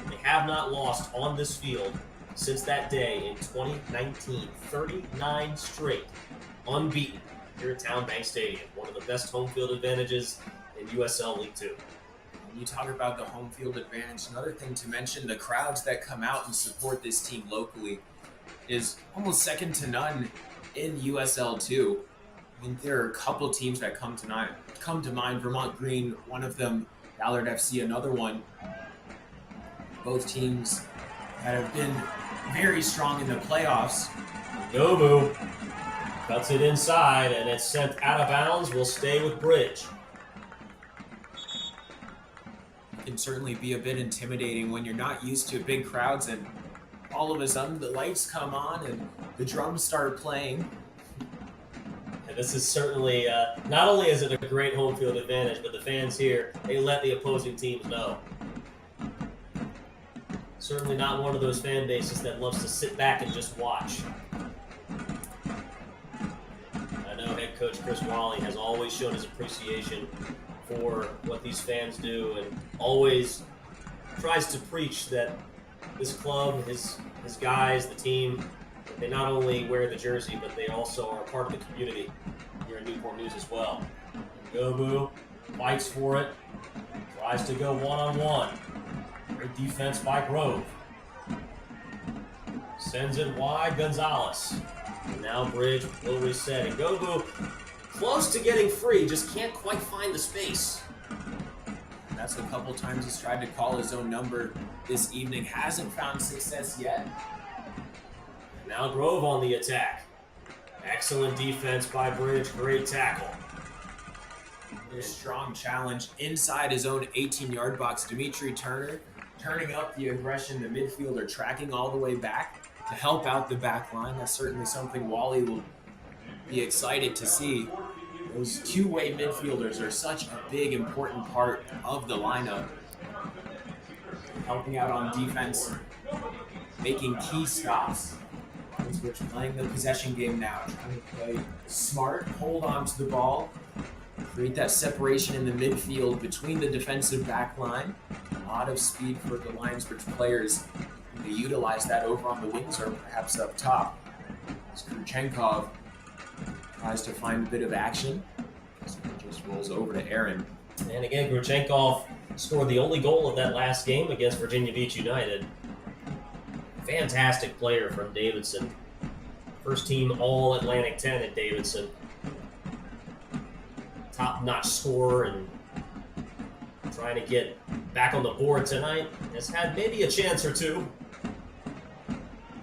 They have not lost on this field since that day in 2019. 39 straight unbeaten here at Town Bank Stadium. One of the best home field advantages in USL League 2. When you talk about the home field advantage, another thing to mention, the crowds that come out and support this team locally is almost second to none in USL 2. I mean, there are a couple teams that come to mind. Vermont Green, one of them, Ballard FC, another one. Both teams that have been very strong in the playoffs. Nobu cuts it inside, and it's sent out of bounds. Will stay with Bridge. It can certainly be a bit intimidating when you're not used to big crowds and all of a sudden the lights come on and the drums start playing. And this is certainly, not only is it a great home field advantage, but the fans here, they let the opposing teams know. Certainly not one of those fan bases that loves to sit back and just watch. I know head coach Chris Wally has always shown his appreciation for what these fans do and always tries to preach that this club, his guys, the team, they not only wear the jersey, but they also are part of the community here in Newport News as well. Gobu fights for it, tries to go one-on-one. Great defense by Grove. Sends it wide, Gonzalez. And now Bridge will reset. And Gobu close to getting free, just can't quite find the space. That's a couple times he's tried to call his own number this evening. Hasn't found success yet. And now Grove on the attack. Excellent defense by Bridge. Great tackle. A strong challenge inside his own 18-yard box. Dimitri Turner turning up the aggression. The midfielder tracking all the way back to help out the back line. That's certainly something Wally will be excited to see. Those two-way midfielders are such a big, important part of the lineup. Helping out on defense, making key stops. We're playing the possession game now. Trying to play smart, hold on to the ball, create that separation in the midfield between the defensive back line. A lot of speed for the Lionsbridge players. They utilize that over on the wings or perhaps up top. Skruchenkov tries to find a bit of action. So it just rolls over to Aaron. And again, Gruchenkov scored the only goal of that last game against Virginia Beach United. Fantastic player from Davidson. First team All-Atlantic 10 at Davidson. Top-notch scorer and trying to get back on the board tonight. Has had maybe a chance or two.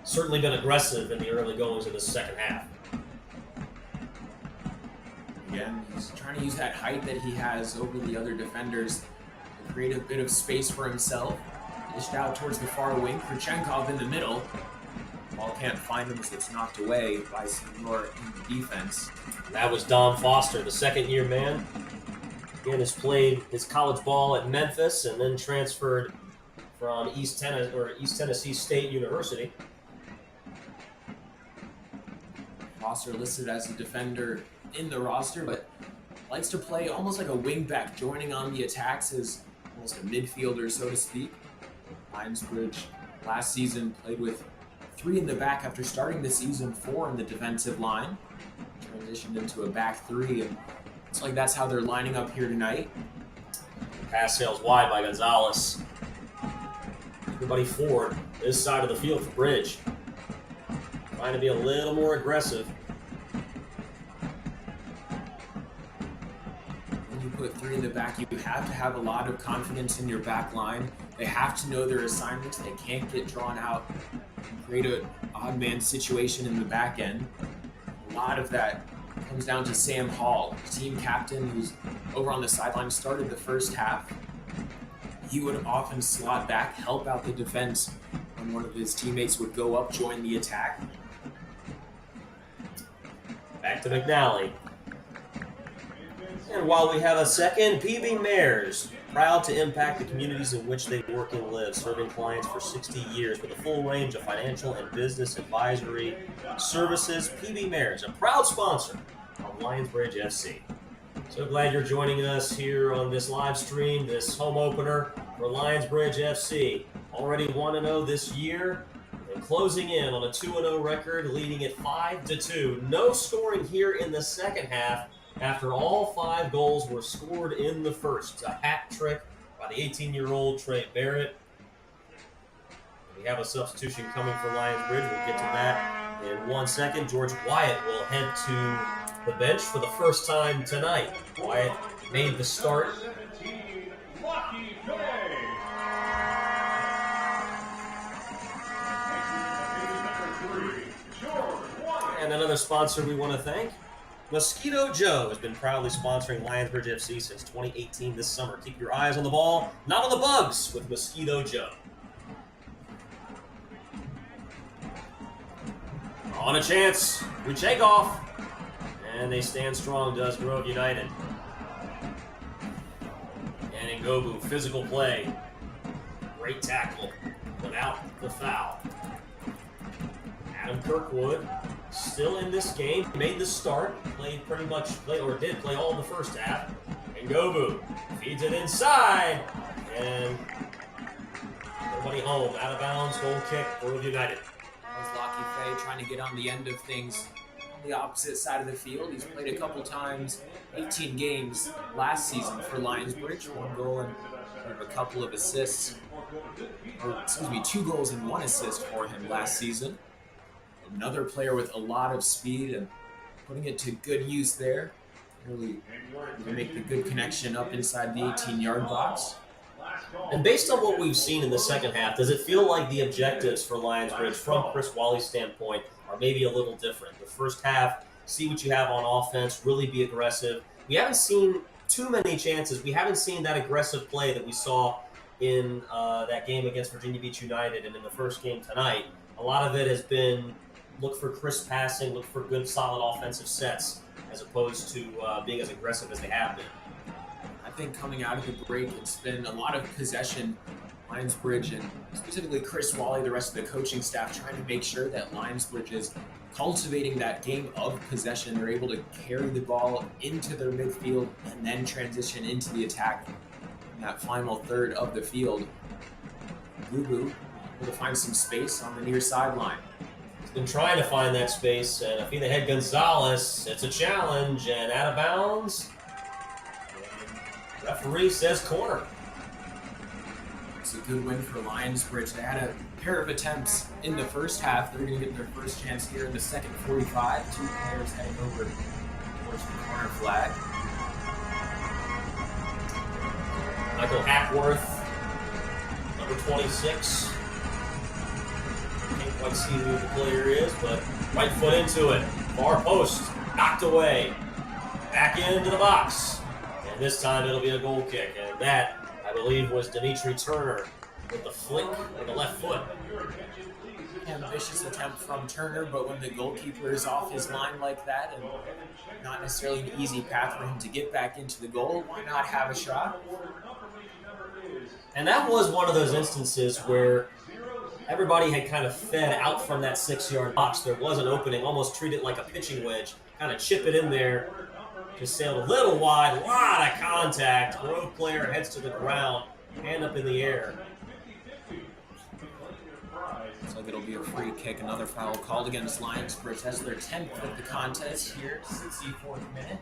Certainly been aggressive in the early goings of the second half. Again, he's trying to use that height that he has over the other defenders to create a bit of space for himself. Dished out towards the far wing. Kurchenkov in the middle. Ball can't find him, so it's knocked away by Senor in the defense. That was Dom Foster, the second-year man. Again, has played his college ball at Memphis and then transferred from East Tennessee State University. Foster listed as a defender in the roster, but likes to play almost like a wingback, joining on the attacks as almost a midfielder, so to speak. Lionsbridge last season played with 3 in the back after starting the season 4 in the defensive line. Transitioned into a back 3, and it's like that's how they're lining up here tonight. Pass sails wide by Gonzalez. Everybody forward, this side of the field for Bridge. Trying to be a little more aggressive. When you put 3 in the back, you have to have a lot of confidence in your back line. They have to know their assignments. They can't get drawn out and create an odd man situation in the back end. A lot of that comes down to Sam Hall, team captain, who's over on the sideline, started the first half. He would often slot back, help out the defense when one of his teammates would go up, join the attack. Back to McNally. And while we have a second, PB Mares, proud to impact the communities in which they work and live, serving clients for 60 years with a full range of financial and business advisory services. PB Mares, a proud sponsor of Lionsbridge FC. So glad you're joining us here on this live stream, this home opener for Lionsbridge FC. Already 1-0 this year, and closing in on a 2-0 record, leading at 5-2. No scoring here in the second half after all 5 goals were scored in the first. A hat trick by the 18-year-old Trey Barrett. We have a substitution coming for Lionsbridge. We'll get to that in 1 second. George Wyatt will head to the bench for the first time tonight. Wyatt made the start. And another sponsor we want to thank, Mosquito Joe, has been proudly sponsoring Lionsbridge FC since 2018 this summer. Keep your eyes on the ball, not on the bugs, with Mosquito Joe. On a chance, we take off, and they stand strong, does Grove United. And Ngobu, physical play, great tackle, without the foul. Adam Kirkwood, still in this game, made the start, did play all the first half. Ngobu feeds it inside, and nobody home. Out of bounds, goal kick, Grove United. That was Lockie Fay trying to get on the end of things on the opposite side of the field. He's played a couple times, 18 games last season for Lionsbridge, 1 goal and a couple of assists. 2 goals and 1 assist for him last season. Another player with a lot of speed and putting it to good use there. Really make the good connection up inside the 18-yard box. And based on what we've seen in the second half, does it feel like the objectives for Lionsbridge from Chris Wally's standpoint are maybe a little different? The first half, see what you have on offense, really be aggressive. We haven't seen too many chances. We haven't seen that aggressive play that we saw in that game against Virginia Beach United and in the first game tonight. A lot of it has been look for crisp passing, look for good, solid offensive sets, as opposed to being as aggressive as they have been. I think coming out of the break, it's been a lot of possession. Lionsbridge and specifically Chris Wally, the rest of the coaching staff, trying to make sure that Lionsbridge is cultivating that game of possession. They're able to carry the ball into their midfield and then transition into the attack in that final third of the field. Gugu able to find some space on the near sideline. He's been trying to find that space, and I think they had Gonzalez. It's a challenge, and out of bounds. And referee says corner. It's a good win for Lionsbridge. They had a pair of attempts in the first half. They're going to get their first chance here in the second 45. 2 players heading over towards the corner flag. Michael Hackworth, number 26. Can't quite see who the player is, but right foot into it. Far post, knocked away. Back into the box. And this time it'll be a goal kick. And that, I believe, was Dimitri Turner with the flick with the left foot. ambitious attempt from Turner, but when the goalkeeper is off his line like that and not necessarily an easy path for him to get back into the goal, why not have a shot? And that was one of those instances where everybody had kind of fed out from that 6-yard box. There was an opening, almost treat it like a pitching wedge, kind of chip it in there. Just sailed a little wide, lot of contact. Grove player heads to the ground, hand up in the air. Looks like it'll be a free kick. Another foul called against Lionsbridge. That's their 10th of the contest here, 64th minute.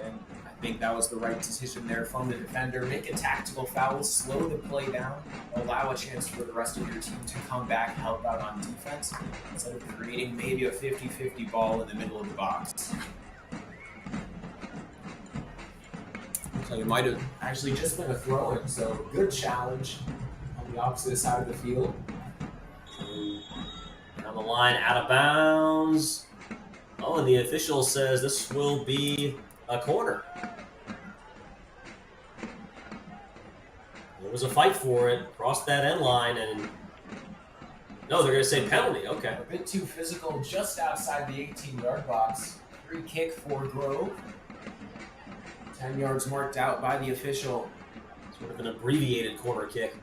And I think that was the right decision there from the defender. Make a tactical foul, slow the play down, allow a chance for the rest of your team to come back and help out on defense instead of creating maybe a 50-50 ball in the middle of the box. Looks like it might have actually just been a throw-in, so good challenge on the opposite side of the field. On the line, out of bounds. Oh, and the official says this will be a corner. There was a fight for it, crossed that end line, and no, they're going to say penalty. Okay. A bit too physical, just outside the 18-yard box. Free kick for Grove. 10 yards marked out by the official. Sort of an abbreviated corner kick.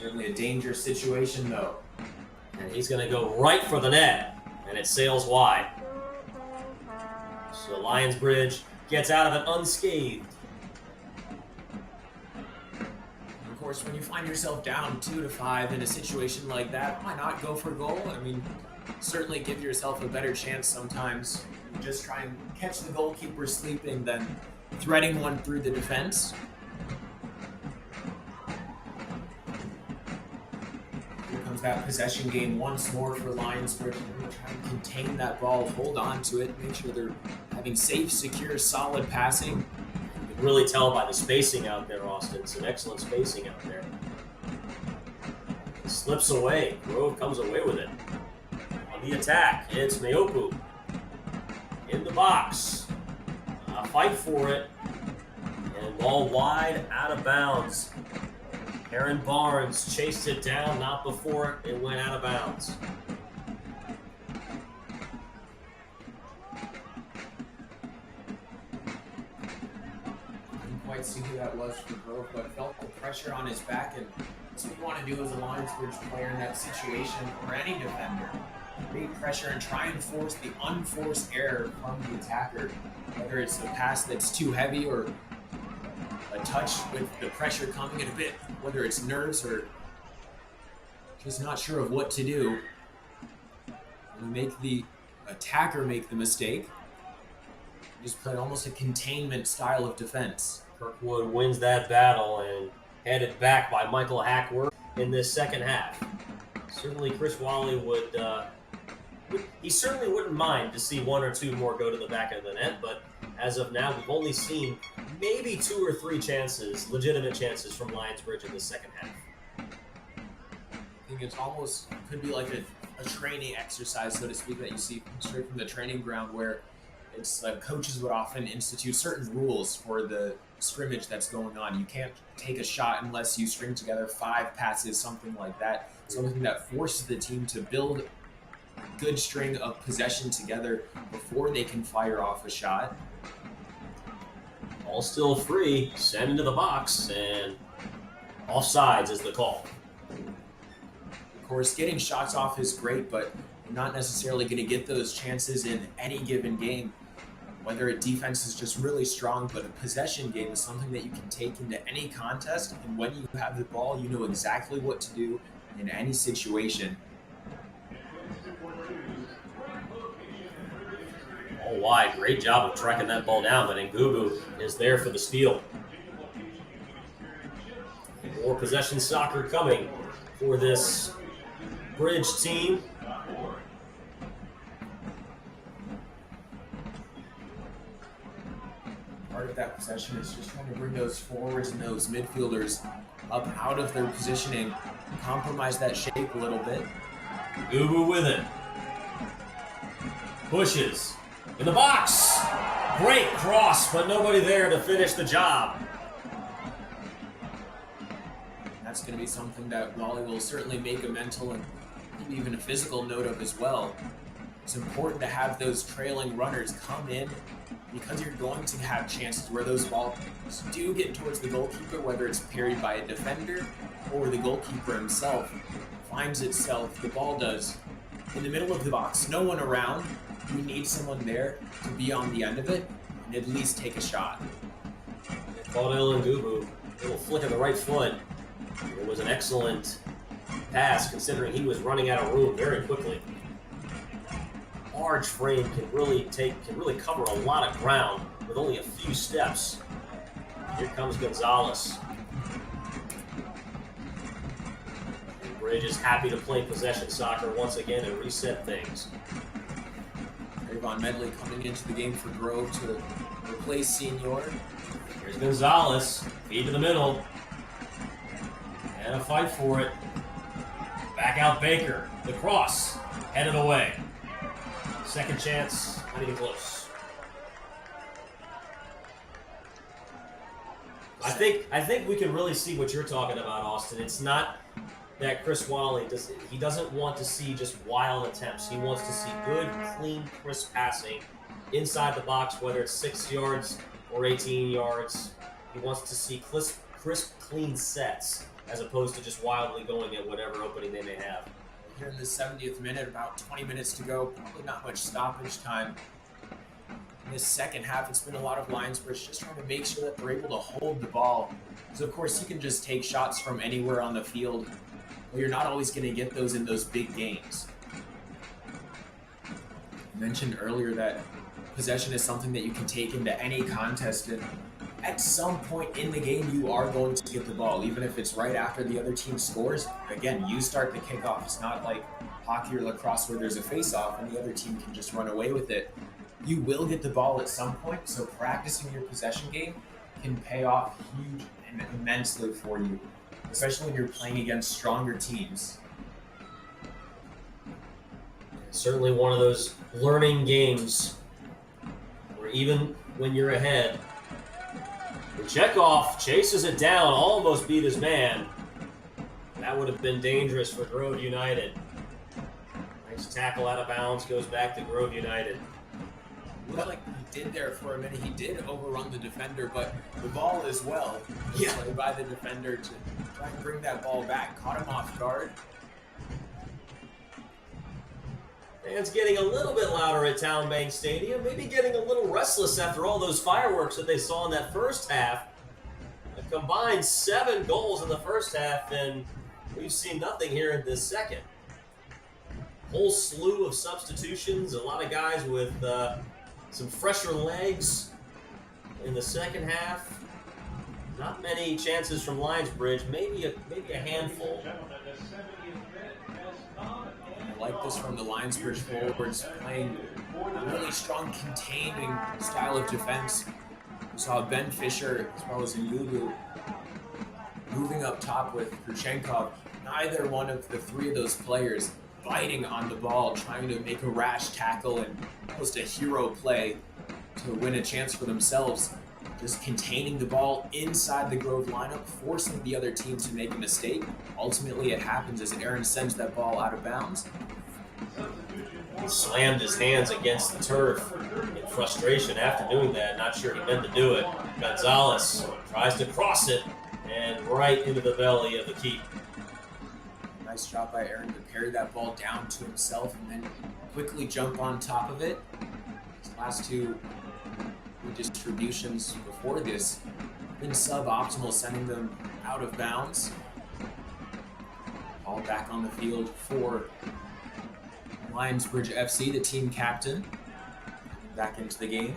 Certainly a dangerous situation, though. And he's going to go right for the net, and it sails wide. So Lionsbridge gets out of it unscathed. And of course, when you find yourself down 2-5 in a situation like that, why not go for goal? I mean, certainly give yourself a better chance sometimes. Just try and catch the goalkeeper sleeping than threading one through the defense. Here comes that possession game once more for Lionsbridge. They're going to try and contain that ball, hold on to it, make sure they're having safe, secure, solid passing. You can really tell by the spacing out there, Austin. Some excellent spacing out there. It slips away. Grove comes away with it. On the attack, it's Meopu. In the box. Fight for it. And ball wide, out of bounds. Aaron Barnes chased it down, not before it went out of bounds. Didn't quite see who that was for Grove, but felt the pressure on his back, and that's what you want to do as a Lionsbridge player in that situation, or any defender. Create pressure and try and force the unforced error from the attacker, whether it's the pass that's too heavy or a touch with the pressure coming in a bit, whether it's nerves or just not sure of what to do. When you make the attacker make the mistake, you just play almost a containment style of defense. Kirkwood wins that battle and headed back by Michael Hackworth in this second half. Certainly Chris Wally he certainly wouldn't mind to see one or two more go to the back of the net, but as of now, we've only seen maybe 2 or 3 chances, legitimate chances from Lionsbridge in the second half. I think it's almost could be like a training exercise, so to speak, that you see straight from the training ground, where it's like coaches would often institute certain rules for the scrimmage that's going on. You can't take a shot unless you string together 5 passes, something like that. Something that forces the team to build a good string of possession together before they can fire off a shot. All still free, sent into the box, and offsides is the call. Of course, getting shots off is great, but you're not necessarily going to get those chances in any given game. Whether a defense is just really strong, but a possession game is something that you can take into any contest, and when you have the ball, you know exactly what to do in any situation. All wide, great job of tracking that ball down, but Ngubu is there for the steal. More possession soccer coming for this Bridge team. Part of that possession is just trying to bring those forwards and those midfielders up out of their positioning, compromise that shape a little bit. Ngubu with it. Pushes. In the box! Great cross, but nobody there to finish the job. That's going to be something that Wally will certainly make a mental and maybe even a physical note of as well. It's important to have those trailing runners come in because you're going to have chances where those balls do get towards the goalkeeper, whether it's parried by a defender or the goalkeeper himself finds itself, the ball does, in the middle of the box, no one around. You need someone there to be on the end of it and at least take a shot. Claudel Ngubu, a little flick of the right foot. It was an excellent pass considering he was running out of room very quickly. Large frame can really cover a lot of ground with only a few steps. Here comes Gonzalez. And Bridge is happy to play possession soccer once again and reset things. Trayvon Medley coming into the game for Grove to replace Senior. Here's Gonzalez, feed to the middle. And a fight for it. Back out Baker. The cross, headed away. Second chance, not even close. I think we can really see what you're talking about, Austin. It's not that Chris Wally doesn't want to see just wild attempts. He wants to see good, clean, crisp passing inside the box, whether it's 6 yards or 18 yards. He wants to see crisp, clean sets as opposed to just wildly going at whatever opening they may have. Here in the 70th minute, about 20 minutes to go, probably not much stoppage time. In this second half, it's been a lot of Lionsbridge just trying to make sure that they're able to hold the ball. So of course, you can just take shots from anywhere on the field, but you're not always going to get those in those big games. I mentioned earlier that possession is something that you can take into any contest, and at some point in the game, you are going to get the ball, even if it's right after the other team scores. Again, you start the kickoff. It's not like hockey or lacrosse where there's a face-off and the other team can just run away with it. You will get the ball at some point, so practicing your possession game can pay off huge and immensely for you, especially when you're playing against stronger teams. Certainly one of those learning games where even when you're ahead, Chekhov chases it down, almost beat his man. That would have been dangerous for Grove United. Nice tackle out of bounds, goes back to Grove United. Looked like he did there for a minute. He did overrun the defender, but the ball as well was played by the defender to try and bring that ball back. Caught him off guard. Fans getting a little bit louder at Town Bank Stadium, maybe getting a little restless after all those fireworks that they saw in that first half. A combined 7 goals in the first half, and we've seen nothing here in this second. Whole slew of substitutions, a lot of guys with some fresher legs in the second half. Not many chances from Lionsbridge, maybe a handful. I like this from the Lionsbridge forwards, playing a really strong containing style of defense. We saw Ben Fisher as well as Ngubu moving up top with Khrushchenkov. Neither one of the 3 of those players biting on the ball, trying to make a rash tackle and almost a hero play to win a chance for themselves. Just containing the ball inside the Grove lineup, forcing the other team to make a mistake. Ultimately, it happens as Aaron sends that ball out of bounds. He slammed his hands against the turf in frustration after doing that. Not sure he meant to do it. Gonzalez tries to cross it and right into the belly of the keep. Nice job by Aaron to parry that ball down to himself and then quickly jump on top of it. His last 2 distributions before this have been suboptimal, sending them out of bounds. Ball back on the field for Lionsbridge FC, the team captain, back into the game.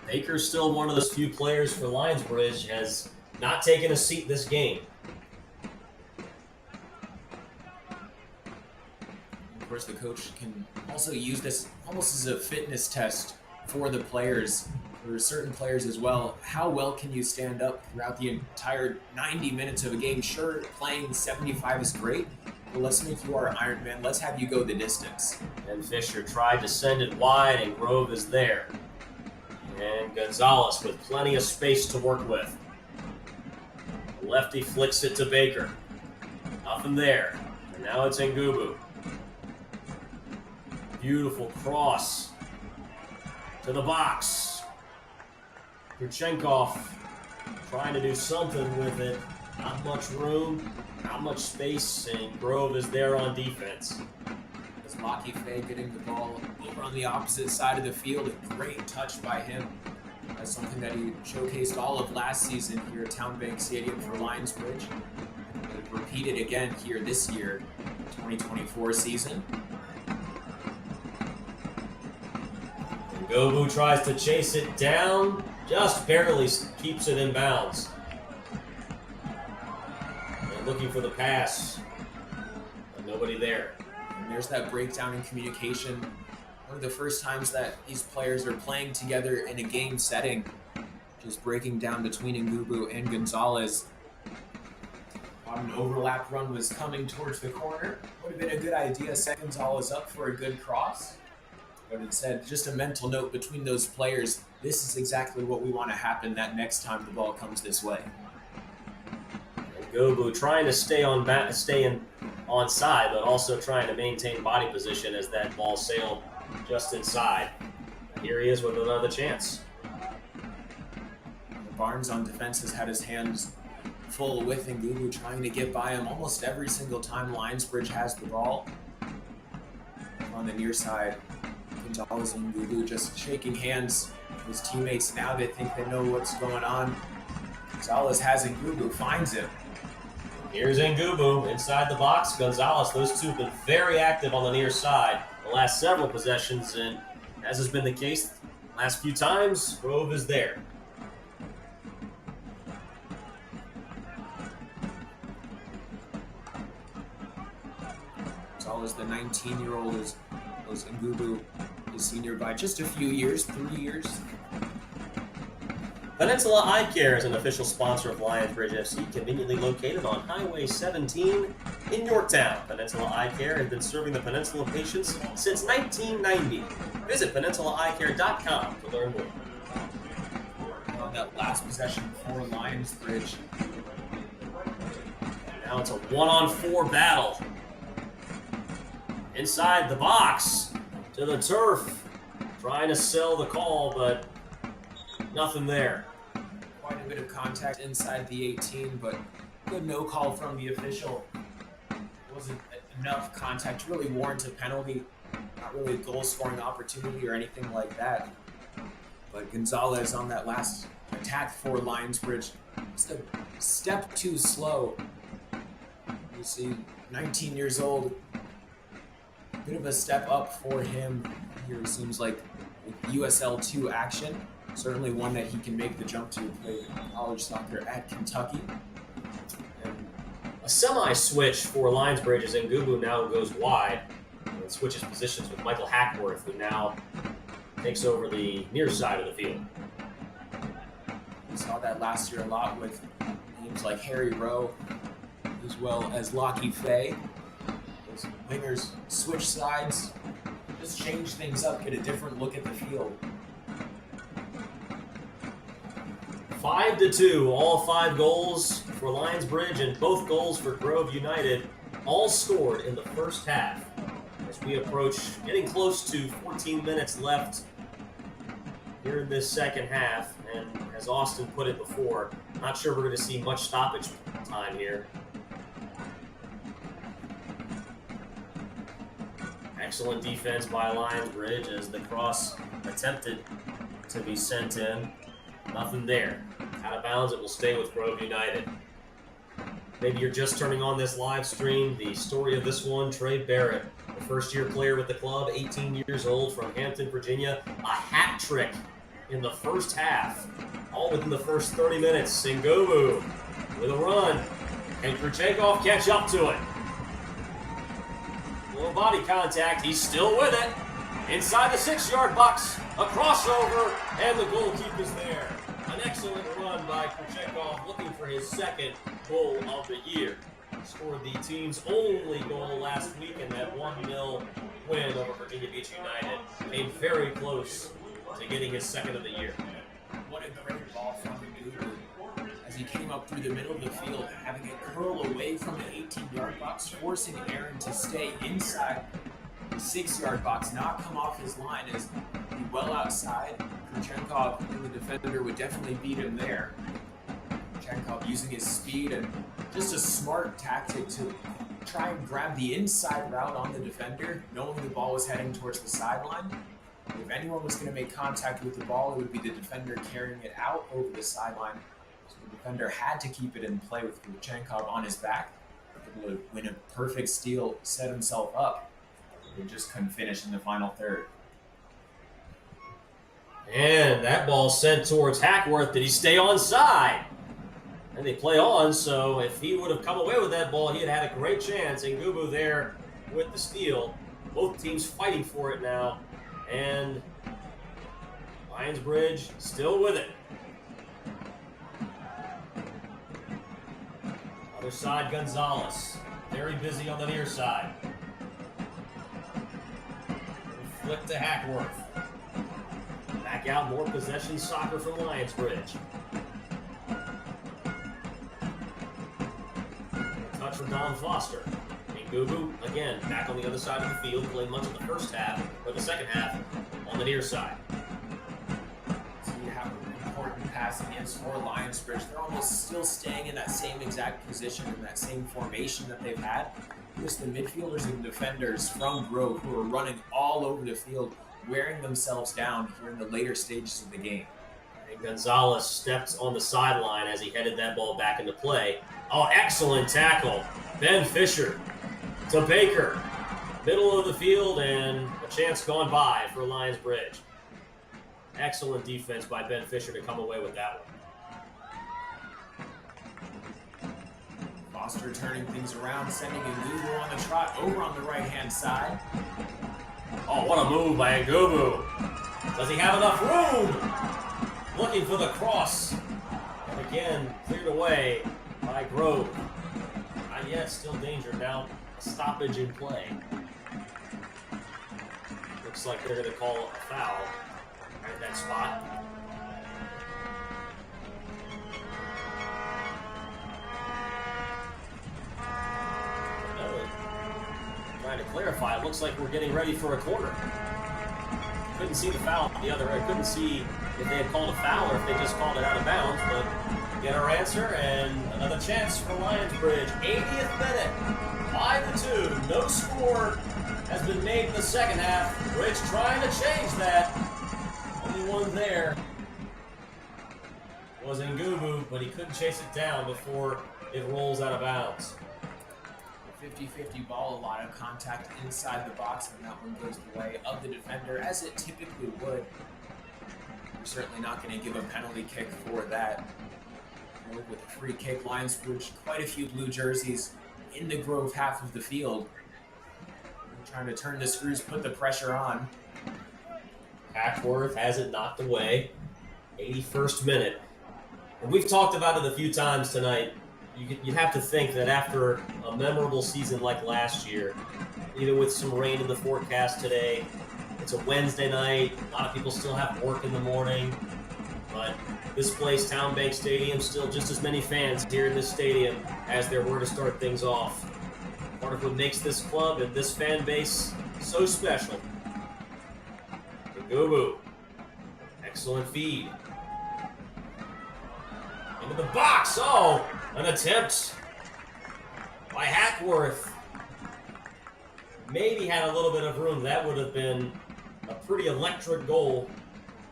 Baker's still one of those few players for Lionsbridge, has not taken a seat this game. Of course, the coach can also use this almost as a fitness test for the players, for certain players as well. How well can you stand up throughout the entire 90 minutes of a game? Sure, playing 75 is great, but let's make you our Iron Man. Let's have you go the distance. And Fisher tried to send it wide, and Grove is there. And Gonzalez with plenty of space to work with. Lefty flicks it to Baker. Nothing there. And now it's Ngubu. Beautiful cross to the box. Kurchenkov trying to do something with it. Not much room, not much space, and Grove is there on defense. As Lockie Fay getting the ball over on the opposite side of the field, a great touch by him. That's something that he showcased all of last season here at Town Bank Stadium for Lionsbridge. And repeated again here this year, 2024 season. Ngobu tries to chase it down, just barely keeps it in bounds. And looking for the pass, but nobody there. And there's that breakdown in communication. One of the first times that these players are playing together in a game setting, just breaking down between Ngubu and Gonzalez. Thought an overlap run was coming towards the corner. Would have been a good idea, set Gonzalez up for a good cross. But instead, just a mental note between those players. This is exactly what we want to happen that next time the ball comes this way. Ngobu trying to stay onside, but also trying to maintain body position as that ball sailed just inside. Here he is with another chance. Barnes on defense has had his hands full with Ngubu, trying to get by him almost every single time Lionsbridge has the ball. On the near side, Gonzalez and Ngubu just shaking hands with his teammates. Now they think they know what's going on. Gonzalez has Ngubu, finds him. Here's Ngubu inside the box. Gonzalez, those two have been very active on the near side the last several possessions, and as has been the case the last few times, Grove is there. Gonzalez, the 19-year-old, is Ngubu, his senior by just a few years, 3 years. Peninsula Eye Care is an official sponsor of Lionsbridge FC, conveniently located on Highway 17 in Yorktown. Peninsula Eye Care has been serving the Peninsula patients since 1990. Visit peninsulaeyecare.com to learn more. On that last possession for Lionsbridge. Now it's a 1-on-4 battle. Inside the box to the turf. Trying to sell the call, but nothing there. Quite a bit of contact inside the 18, but good no call from the official. Wasn't enough contact to really warrant a penalty. Not really a goal-scoring opportunity or anything like that. But Gonzalez on that last attack for Lionsbridge, just a step too slow. You see, 19 years old. Bit of a step up for him here, it seems like, with USL 2 action. Certainly one that he can make the jump to play college soccer at Kentucky. And a semi-switch for Lionsbridge as Ngubu now goes wide and switches positions with Michael Hackworth, who now takes over the near side of the field. We saw that last year a lot with names like Harry Rowe, as well as Lockie Fay. Those wingers switch sides, just change things up, get a different look at the field. 5-2, all 5 goals for Lionsbridge and both goals for Grove United, all scored in the first half. As we approach getting close to 14 minutes left here in this second half, and as Austin put it before, not sure we're going to see much stoppage time here. Excellent defense by Lionsbridge as the cross attempted to be sent in. Nothing there. Out of bounds, it will stay with Grove United. Maybe you're just turning on this live stream. The story of this one, Trey Barrett, a first-year player with the club, 18 years old from Hampton, Virginia. A hat trick in the first half, all within the first 30 minutes. Ngubu with a run. Can Kurchenkov catch up to it? Little body contact. He's still with it. Inside the 6-yard box, a crossover, and the goalkeeper's there. An excellent run by Kurchenkov, looking for his second goal of the year. Scored the team's only goal last week in that 1-0 win over Virginia Beach United. Came very close to getting his second of the year. What a great ball from Ngubu. As as he came up through the middle of the field, having it curl away from the 18-yard box, forcing Aaron to stay inside the 6-yard box, not come off his line as he well outside. Kurchenkov, the defender, would definitely beat him there. Kurchenkov using his speed and just a smart tactic to try and grab the inside route on the defender, knowing the ball was heading towards the sideline. If anyone was going to make contact with the ball, it would be the defender carrying it out over the sideline. So the defender had to keep it in play with Kurchenkov on his back, able to win a perfect steal, set himself up. They just couldn't finish in the final third. And that ball sent towards Hackworth. Did he stay onside? And they play on, so if he would have come away with that ball, he had had a great chance. And Ngubu there with the steal. Both teams fighting for it now. And Lionsbridge still with it. Other side, Gonzalez. Very busy on the near side. Flick to Hackworth. Back out, more possession soccer from Lionsbridge. Touch from Don Foster. Ngubu, again, back on the other side of the field, played much of the first half, or the second half, on the near side. So you have an important pass against for Lionsbridge. They're almost still staying in that same exact position, in that same formation that they've had. Just the midfielders and defenders from Grove who are running all over the field, wearing themselves down here in the later stages of the game. And Gonzalez stepped on the sideline as he headed that ball back into play. Oh, excellent tackle. Ben Fisher to Baker. Middle of the field, and a chance gone by for Lionsbridge. Excellent defense by Ben Fisher to come away with that one. Foster turning things around, sending Ngubu on the trot over on the right-hand side. Oh, what a move by Ngubu. Does he have enough room? Looking for the cross. And again, cleared away by Grove. Not yet, still danger. Now a stoppage in play. Looks like they're going to call a foul at that spot. Trying to clarify, it looks like we're getting ready for a corner. Couldn't see the foul the other end. Couldn't see if they had called a foul or if they just called it out of bounds, but get our answer and another chance for Lionsbridge. 80th minute, 5-2. No score has been made in the second half. Bridge trying to change that. Only one there was Ngubu, but he couldn't chase it down before it rolls out of bounds. 50-50 ball, a lot of contact inside the box, and that one goes the way of the defender, as it typically would. We're certainly not going to give a penalty kick for that. With a free kick, Lionsbridge, quite a few blue jerseys in the Grove half of the field. Trying to turn the screws, put the pressure on. Hackworth has it knocked away. 81st minute. And we've talked about it a few times tonight. You have to think that after a memorable season like last year, even with some rain in the forecast today, it's a Wednesday night. A lot of people still have work in the morning. But this place, Town Bank Stadium, still just as many fans here in this stadium as there were to start things off. Part of what makes this club and this fan base so special. Ngubu. Excellent feed. Into the box. Oh, an attempt by Hackworth. Maybe had a little bit of room. That would have been a pretty electric goal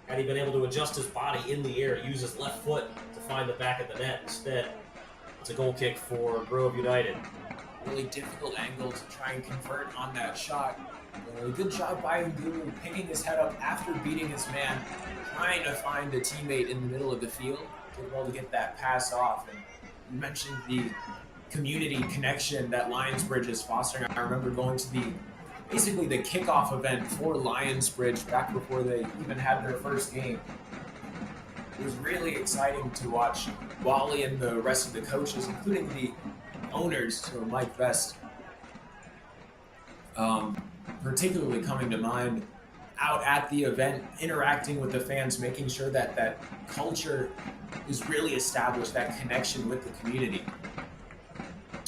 had he been able to adjust his body in the air, use his left foot to find the back of the net. Instead, it's a goal kick for Grove United. Really difficult angle to try and convert on that shot. A good job by Ngubu picking his head up after beating his man, trying to find a teammate in the middle of the field. Did well to get that pass off. And you mentioned the community connection that Lionsbridge is fostering. I remember going to basically the kickoff event for Lionsbridge back before they even had their first game. It was really exciting to watch Wally and the rest of the coaches, including the owners, so Mike Best, particularly coming to mind, out at the event, interacting with the fans, making sure that that culture is really establish that connection with the community.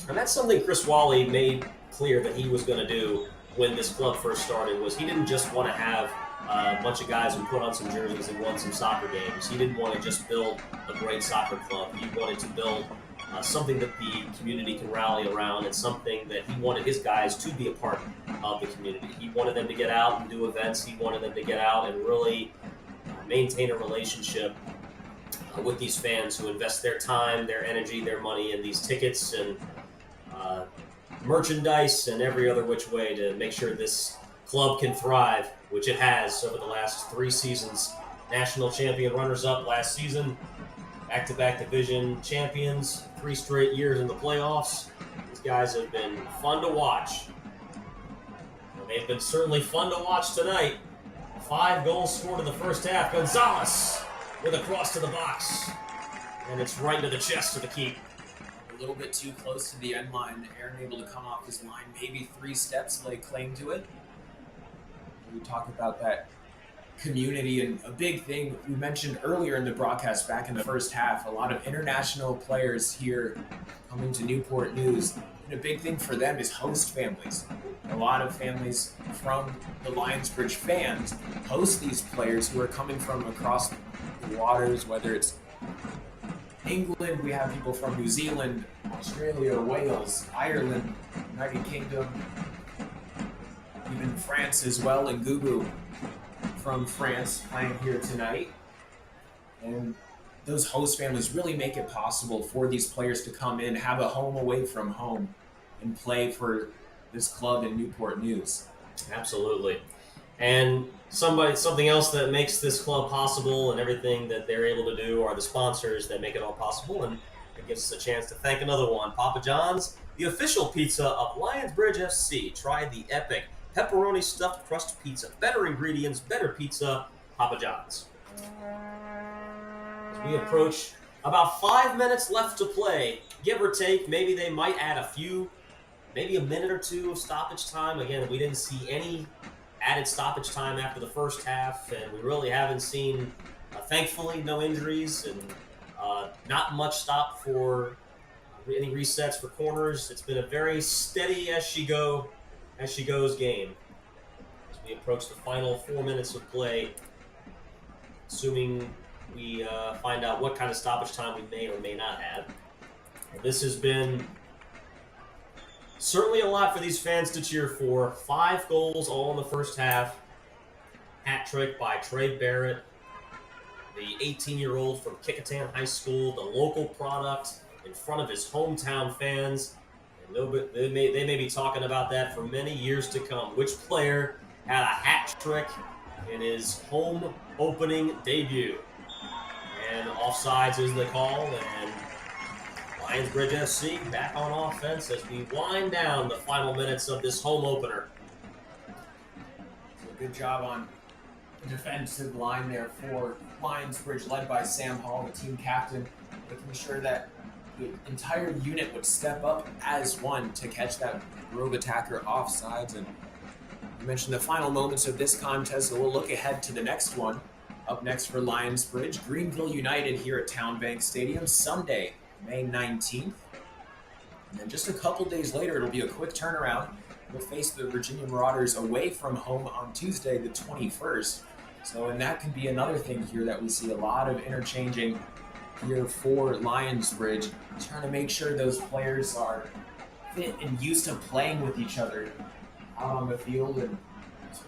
And that's something Chris Wally made clear that he was going to do when this club first started, was he didn't just want to have a bunch of guys who put on some jerseys and won some soccer games. He didn't want to just build a great soccer club. He wanted to build something that the community can rally around, and something that he wanted his guys to be a part of the community. He wanted them to get out and do events. He wanted them to get out and really maintain a relationship with these fans who invest their time, their energy, their money in these tickets and merchandise and every other which way to make sure this club can thrive, which it has over the last 3 seasons. National champion runners-up last season, back-to-back division champions, 3 straight years in the playoffs. These guys have been fun to watch. And they've been certainly fun to watch tonight. 5 goals scored in the first half. Gonzalez with a cross to the box. And it's right into the chest of the keep. A little bit too close to the end line. Aaron able to come off his line, maybe 3 steps, lay claim to it. We talk about that community, and a big thing we mentioned earlier in the broadcast back in the first half, a lot of international players here coming to Newport News, and a big thing for them is host families. A lot of families from the Lionsbridge fans host these players who are coming from across the waters, whether it's England, we have people from New Zealand, Australia, Wales, Ireland, United Kingdom, even France as well, and Gugu from France playing here tonight. And those host families really make it possible for these players to come in, have a home away from home, and play for this club in Newport News. Absolutely. And something else that makes this club possible and everything that they're able to do are the sponsors that make it all possible. And it gives us a chance to thank another one, Papa John's, the official pizza of Lionsbridge FC. Try the epic pepperoni stuffed crust pizza. Better ingredients, better pizza, Papa John's. As we approach about 5 minutes left to play, give or take, maybe they might add maybe a minute or 2 of stoppage time. Again, we didn't see any added stoppage time after the first half, and we really haven't seen, thankfully, no injuries and not much stop for any resets for corners. It's been a very steady as she goes game. As we approach the final 4 minutes of play, assuming we find out what kind of stoppage time we may or may not have. This has been certainly a lot for these fans to cheer for. 5 goals all in the first half. Hat trick by Trey Barrett, the 18-year-old from Kickingham High School, the local product in front of his hometown fans. And they may be talking about that for many years to come. Which player had a hat trick in his home opening debut? And offsides is the call, and Lionsbridge FC back on offense as we wind down the final minutes of this home opener. So good job on the defensive line there for Lionsbridge, led by Sam Hall, the team captain, making sure that the entire unit would step up as one to catch that rogue attacker offsides. And you mentioned the final moments of this contest, so we'll look ahead to the next one. Up next for Lionsbridge, Greenville United here at Town Bank Stadium, Sunday, May 19th. And then just a couple days later, it'll be a quick turnaround. We'll face the Virginia Marauders away from home on Tuesday, the 21st. So, and that can be another thing here that we see a lot of interchanging here for Lionsbridge, trying to make sure those players are fit and used to playing with each other out on the field. And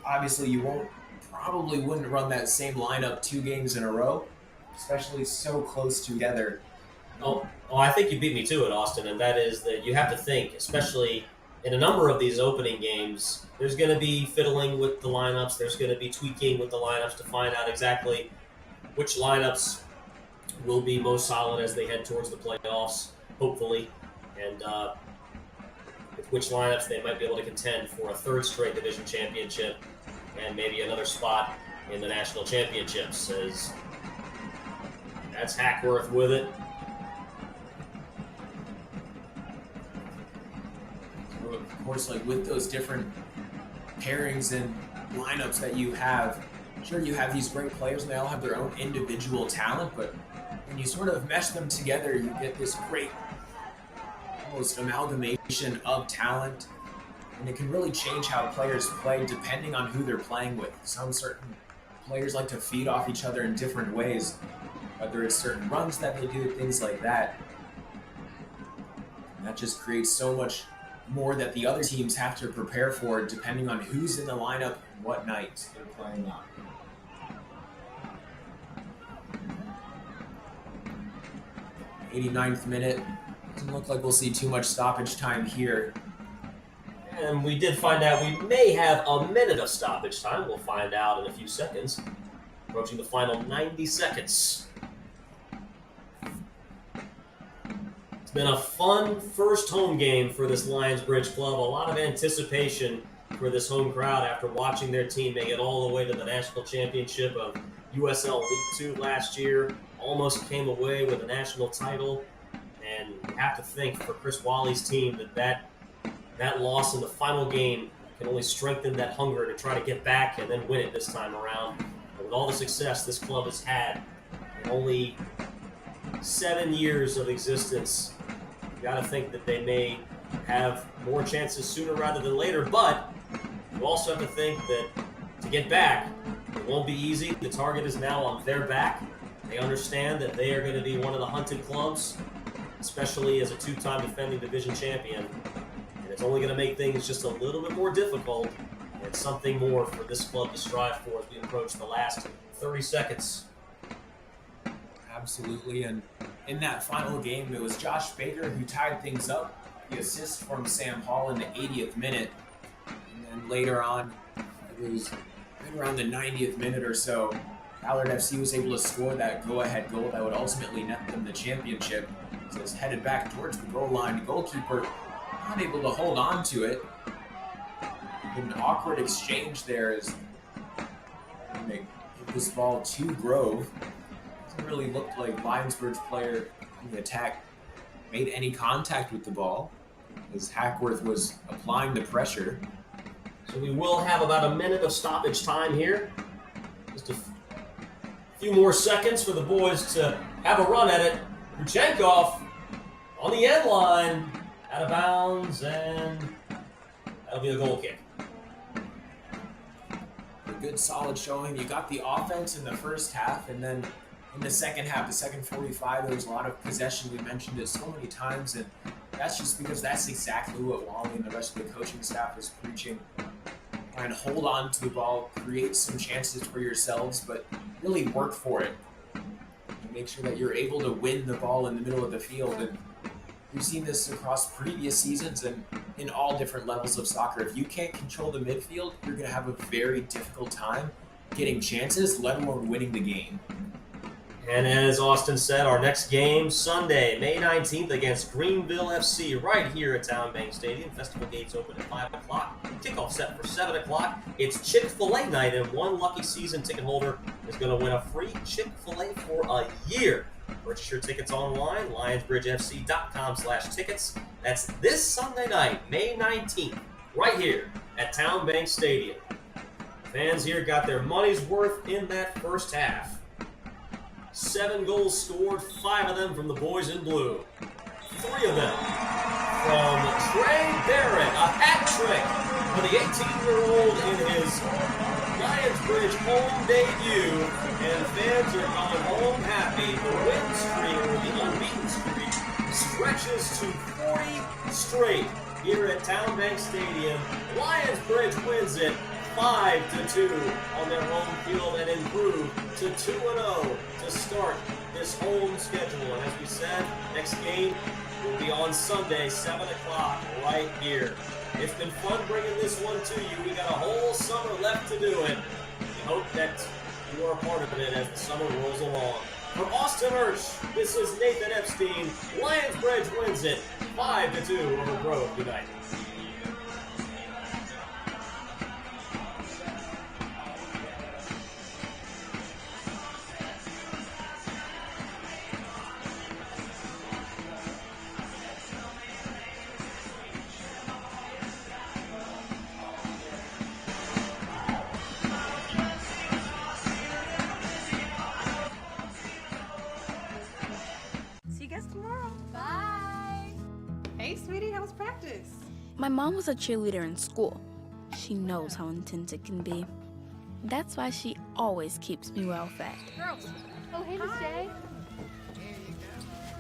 obviously you probably wouldn't run that same lineup 2 games in a row, especially so close together. Oh, I think you beat me to it, Austin, and that is that you have to think, especially in a number of these opening games, there's going to be fiddling with the lineups, there's going to be tweaking with the lineups to find out exactly which lineups will be most solid as they head towards the playoffs, hopefully, and with which lineups they might be able to contend for a 3rd straight division championship and maybe another spot in the national championships, as that's Hackworth with it. Of course, like with those different pairings and lineups that you have, sure, you have these great players and they all have their own individual talent, but when you sort of mesh them together, you get this great almost amalgamation of talent, and it can really change how players play depending on who they're playing with. Some certain players like to feed off each other in different ways, whether it's certain runs that they do, things like that. And that just creates so much more that the other teams have to prepare for depending on who's in the lineup and what night they're playing on. 89th minute. Doesn't look like we'll see too much stoppage time here. And we did find out we may have a minute of stoppage time. We'll find out in a few seconds. Approaching the final 90 seconds. It's been a fun first home game for this Lionsbridge club. A lot of anticipation for this home crowd after watching their team make it all the way to the national championship of USL League 2 last year. Almost came away with a national title. And you have to think for Chris Wally's team that loss in the final game can only strengthen that hunger to try to get back and then win it this time around. And with all the success this club has had in only 7 years of existence, you got to think that they may have more chances sooner rather than later. But you also have to think that to get back, it won't be easy. The target is now on their back. They understand that they are going to be one of the hunted clubs, especially as a two-time defending division champion. And it's only going to make things just a little bit more difficult and something more for this club to strive for as we approach the last 30 seconds. Absolutely, and in that final game, it was Josh Baker who tied things up. The assist from Sam Hall in the 80th minute. And then later on, it was right around the 90th minute or so, Ballard FC was able to score that go-ahead goal that would ultimately net them the championship. So it's headed back towards the goal line. The goalkeeper not able to hold on to it. An awkward exchange there as they give this ball to Grove. Doesn't really look like Lionsbridge player in the attack made any contact with the ball as Hackworth was applying the pressure. So we will have about a minute of stoppage time here. Just a few more seconds for the boys to have a run at it. Ruchenkov on the end line, out of bounds, and that'll be a goal kick. A good solid showing. You got the offense in the first half, and then in the second half, the second 45, there was a lot of possession. We mentioned it so many times, and that's just because that's exactly what Wally and the rest of the coaching staff is preaching. Try and hold on to the ball, create some chances for yourselves, but really work for it. And make sure that you're able to win the ball in the middle of the field. And we've seen this across previous seasons and in all different levels of soccer. If you can't control the midfield, you're going to have a very difficult time getting chances, let alone winning the game. And as Austin said, our next game, Sunday, May 19th against Greenville FC, right here at Town Bank Stadium. Festival gates open at 5 o'clock. Kickoff set for 7 o'clock. It's Chick-fil-A night, and one lucky season ticket holder is going to win a free Chick-fil-A for a year. Purchase your tickets online, lionsbridgefc.com/tickets. That's this Sunday night, May 19th, right here at Town Bank Stadium. Fans here got their money's worth in that first half. 7 goals scored, 5 of them from the boys in blue. 3 of them from Trey Barrett, a hat trick for the 18-year-old in his Lionsbridge home debut. And fans are going home happy. The win streak, or the unbeaten streak, stretches to 40 straight here at Town Bank Stadium. Lionsbridge wins it 5-2 on their home field and improve to 2-0 to start this home schedule. And as we said, next game will be on Sunday, 7 o'clock, right here. It's been fun bringing this one to you. We got a whole summer left to do it. We hope that you are a part of it as the summer rolls along. For Austin Urch, this is Nathan Epstein. Lionsbridge wins it 5-2 over Grove United. My mom was a cheerleader in school. She knows how intense it can be. That's why she always keeps me well fed. Girls. Oh, hey, Miss J.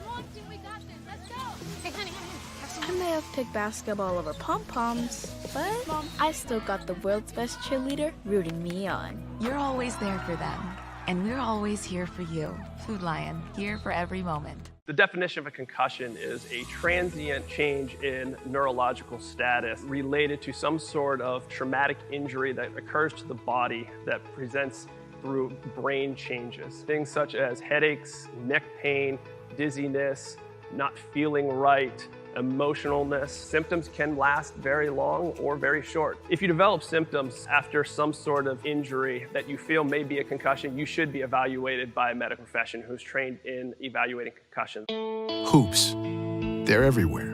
Come on, team, we got this. Let's go. Hey, honey. I may have picked basketball over pom-poms, but I still got the world's best cheerleader rooting me on. You're always there for them, and we're always here for you. Food Lion, here for every moment. The definition of a concussion is a transient change in neurological status related to some sort of traumatic injury that occurs to the body that presents through brain changes. Things such as headaches, neck pain, dizziness, not feeling right, emotionalness. Symptoms can last very long or very short. If you develop symptoms after some sort of injury that you feel may be a concussion, you should be evaluated by a medical professional who's trained in evaluating concussions. Hoops. They're everywhere,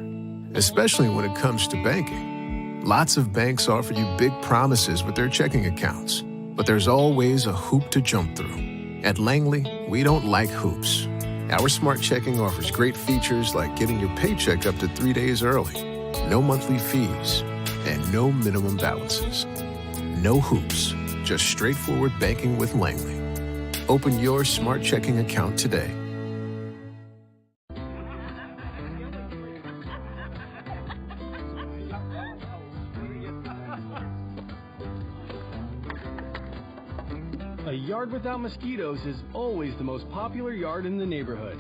especially when it comes to banking. Lots of banks offer you big promises with their checking accounts, but there's always a hoop to jump through. At Langley, we don't like hoops. Our smart checking offers great features like getting your paycheck up to 3 days early, no monthly fees, and no minimum balances. No hoops, just straightforward banking with Langley. Open your smart checking account today. A yard without mosquitoes is always the most popular yard in the neighborhood.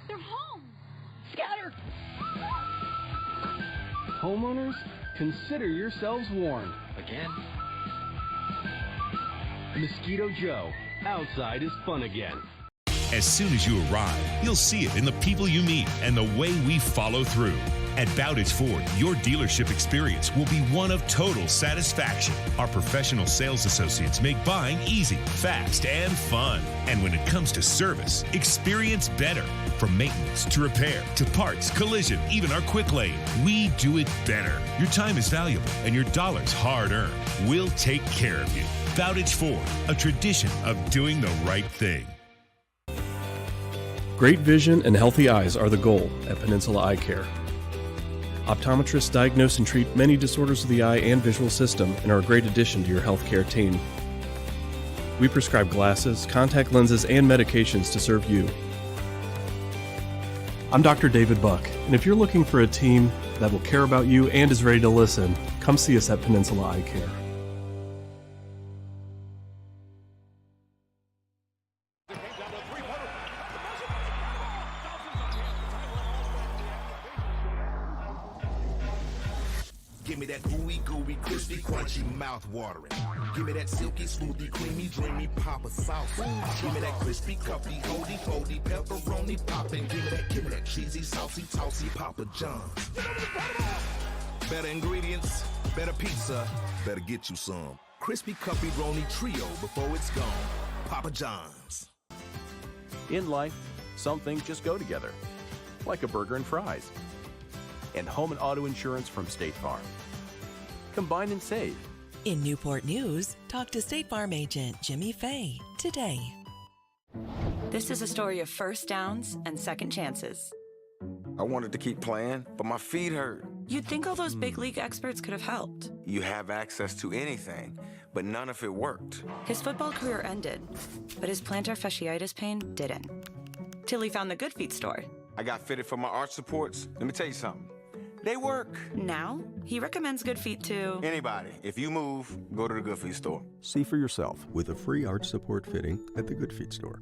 They're home. Scatter. Homeowners, consider yourselves warned. Again? Mosquito Joe, outside is fun again. As soon as you arrive, you'll see it in the people you meet and the way we follow through. At Bowditch Ford, your dealership experience will be one of total satisfaction. Our professional sales associates make buying easy, fast, and fun. And when it comes to service, experience better. From maintenance to repair to parts, collision, even our quick lane, we do it better. Your time is valuable and your dollars hard-earned. We'll take care of you. Bowditch Ford, a tradition of doing the right thing. Great vision and healthy eyes are the goal at Peninsula Eye Care. Optometrists diagnose and treat many disorders of the eye and visual system and are a great addition to your healthcare team. We prescribe glasses, contact lenses, and medications to serve you. I'm Dr. David Buck, and if you're looking for a team that will care about you and is ready to listen, come see us at Peninsula Eye Care. Give me that ooey gooey, crispy, crunchy, mouth watering. Give me that silky, smoothie, creamy, dreamy Papa sauce. Give me that crispy, cuppy, holdy, foldy, pepperoni poppin'. Give me that cheesy, saucy, tossy Papa John's. Better ingredients, better pizza, better get you some. Crispy, cuppy, roni trio before it's gone. Papa John's. In life, some things just go together, like a burger and fries. And home and auto insurance from State Farm. Combine and save. In Newport News, talk to State Farm agent Jimmy Fay today. This is a story of first downs and second chances. I wanted to keep playing, but my feet hurt. You'd think all those big league experts could have helped. You have access to anything, but none of it worked. His football career ended, but his plantar fasciitis pain didn't. Till he found the Good Feet store. I got fitted for my arch supports. Let me tell you something. They work. Now, he recommends Good Feet to anybody. If you move, go to the Good Feet store. See for yourself with a free arch support fitting at the Good Feet store.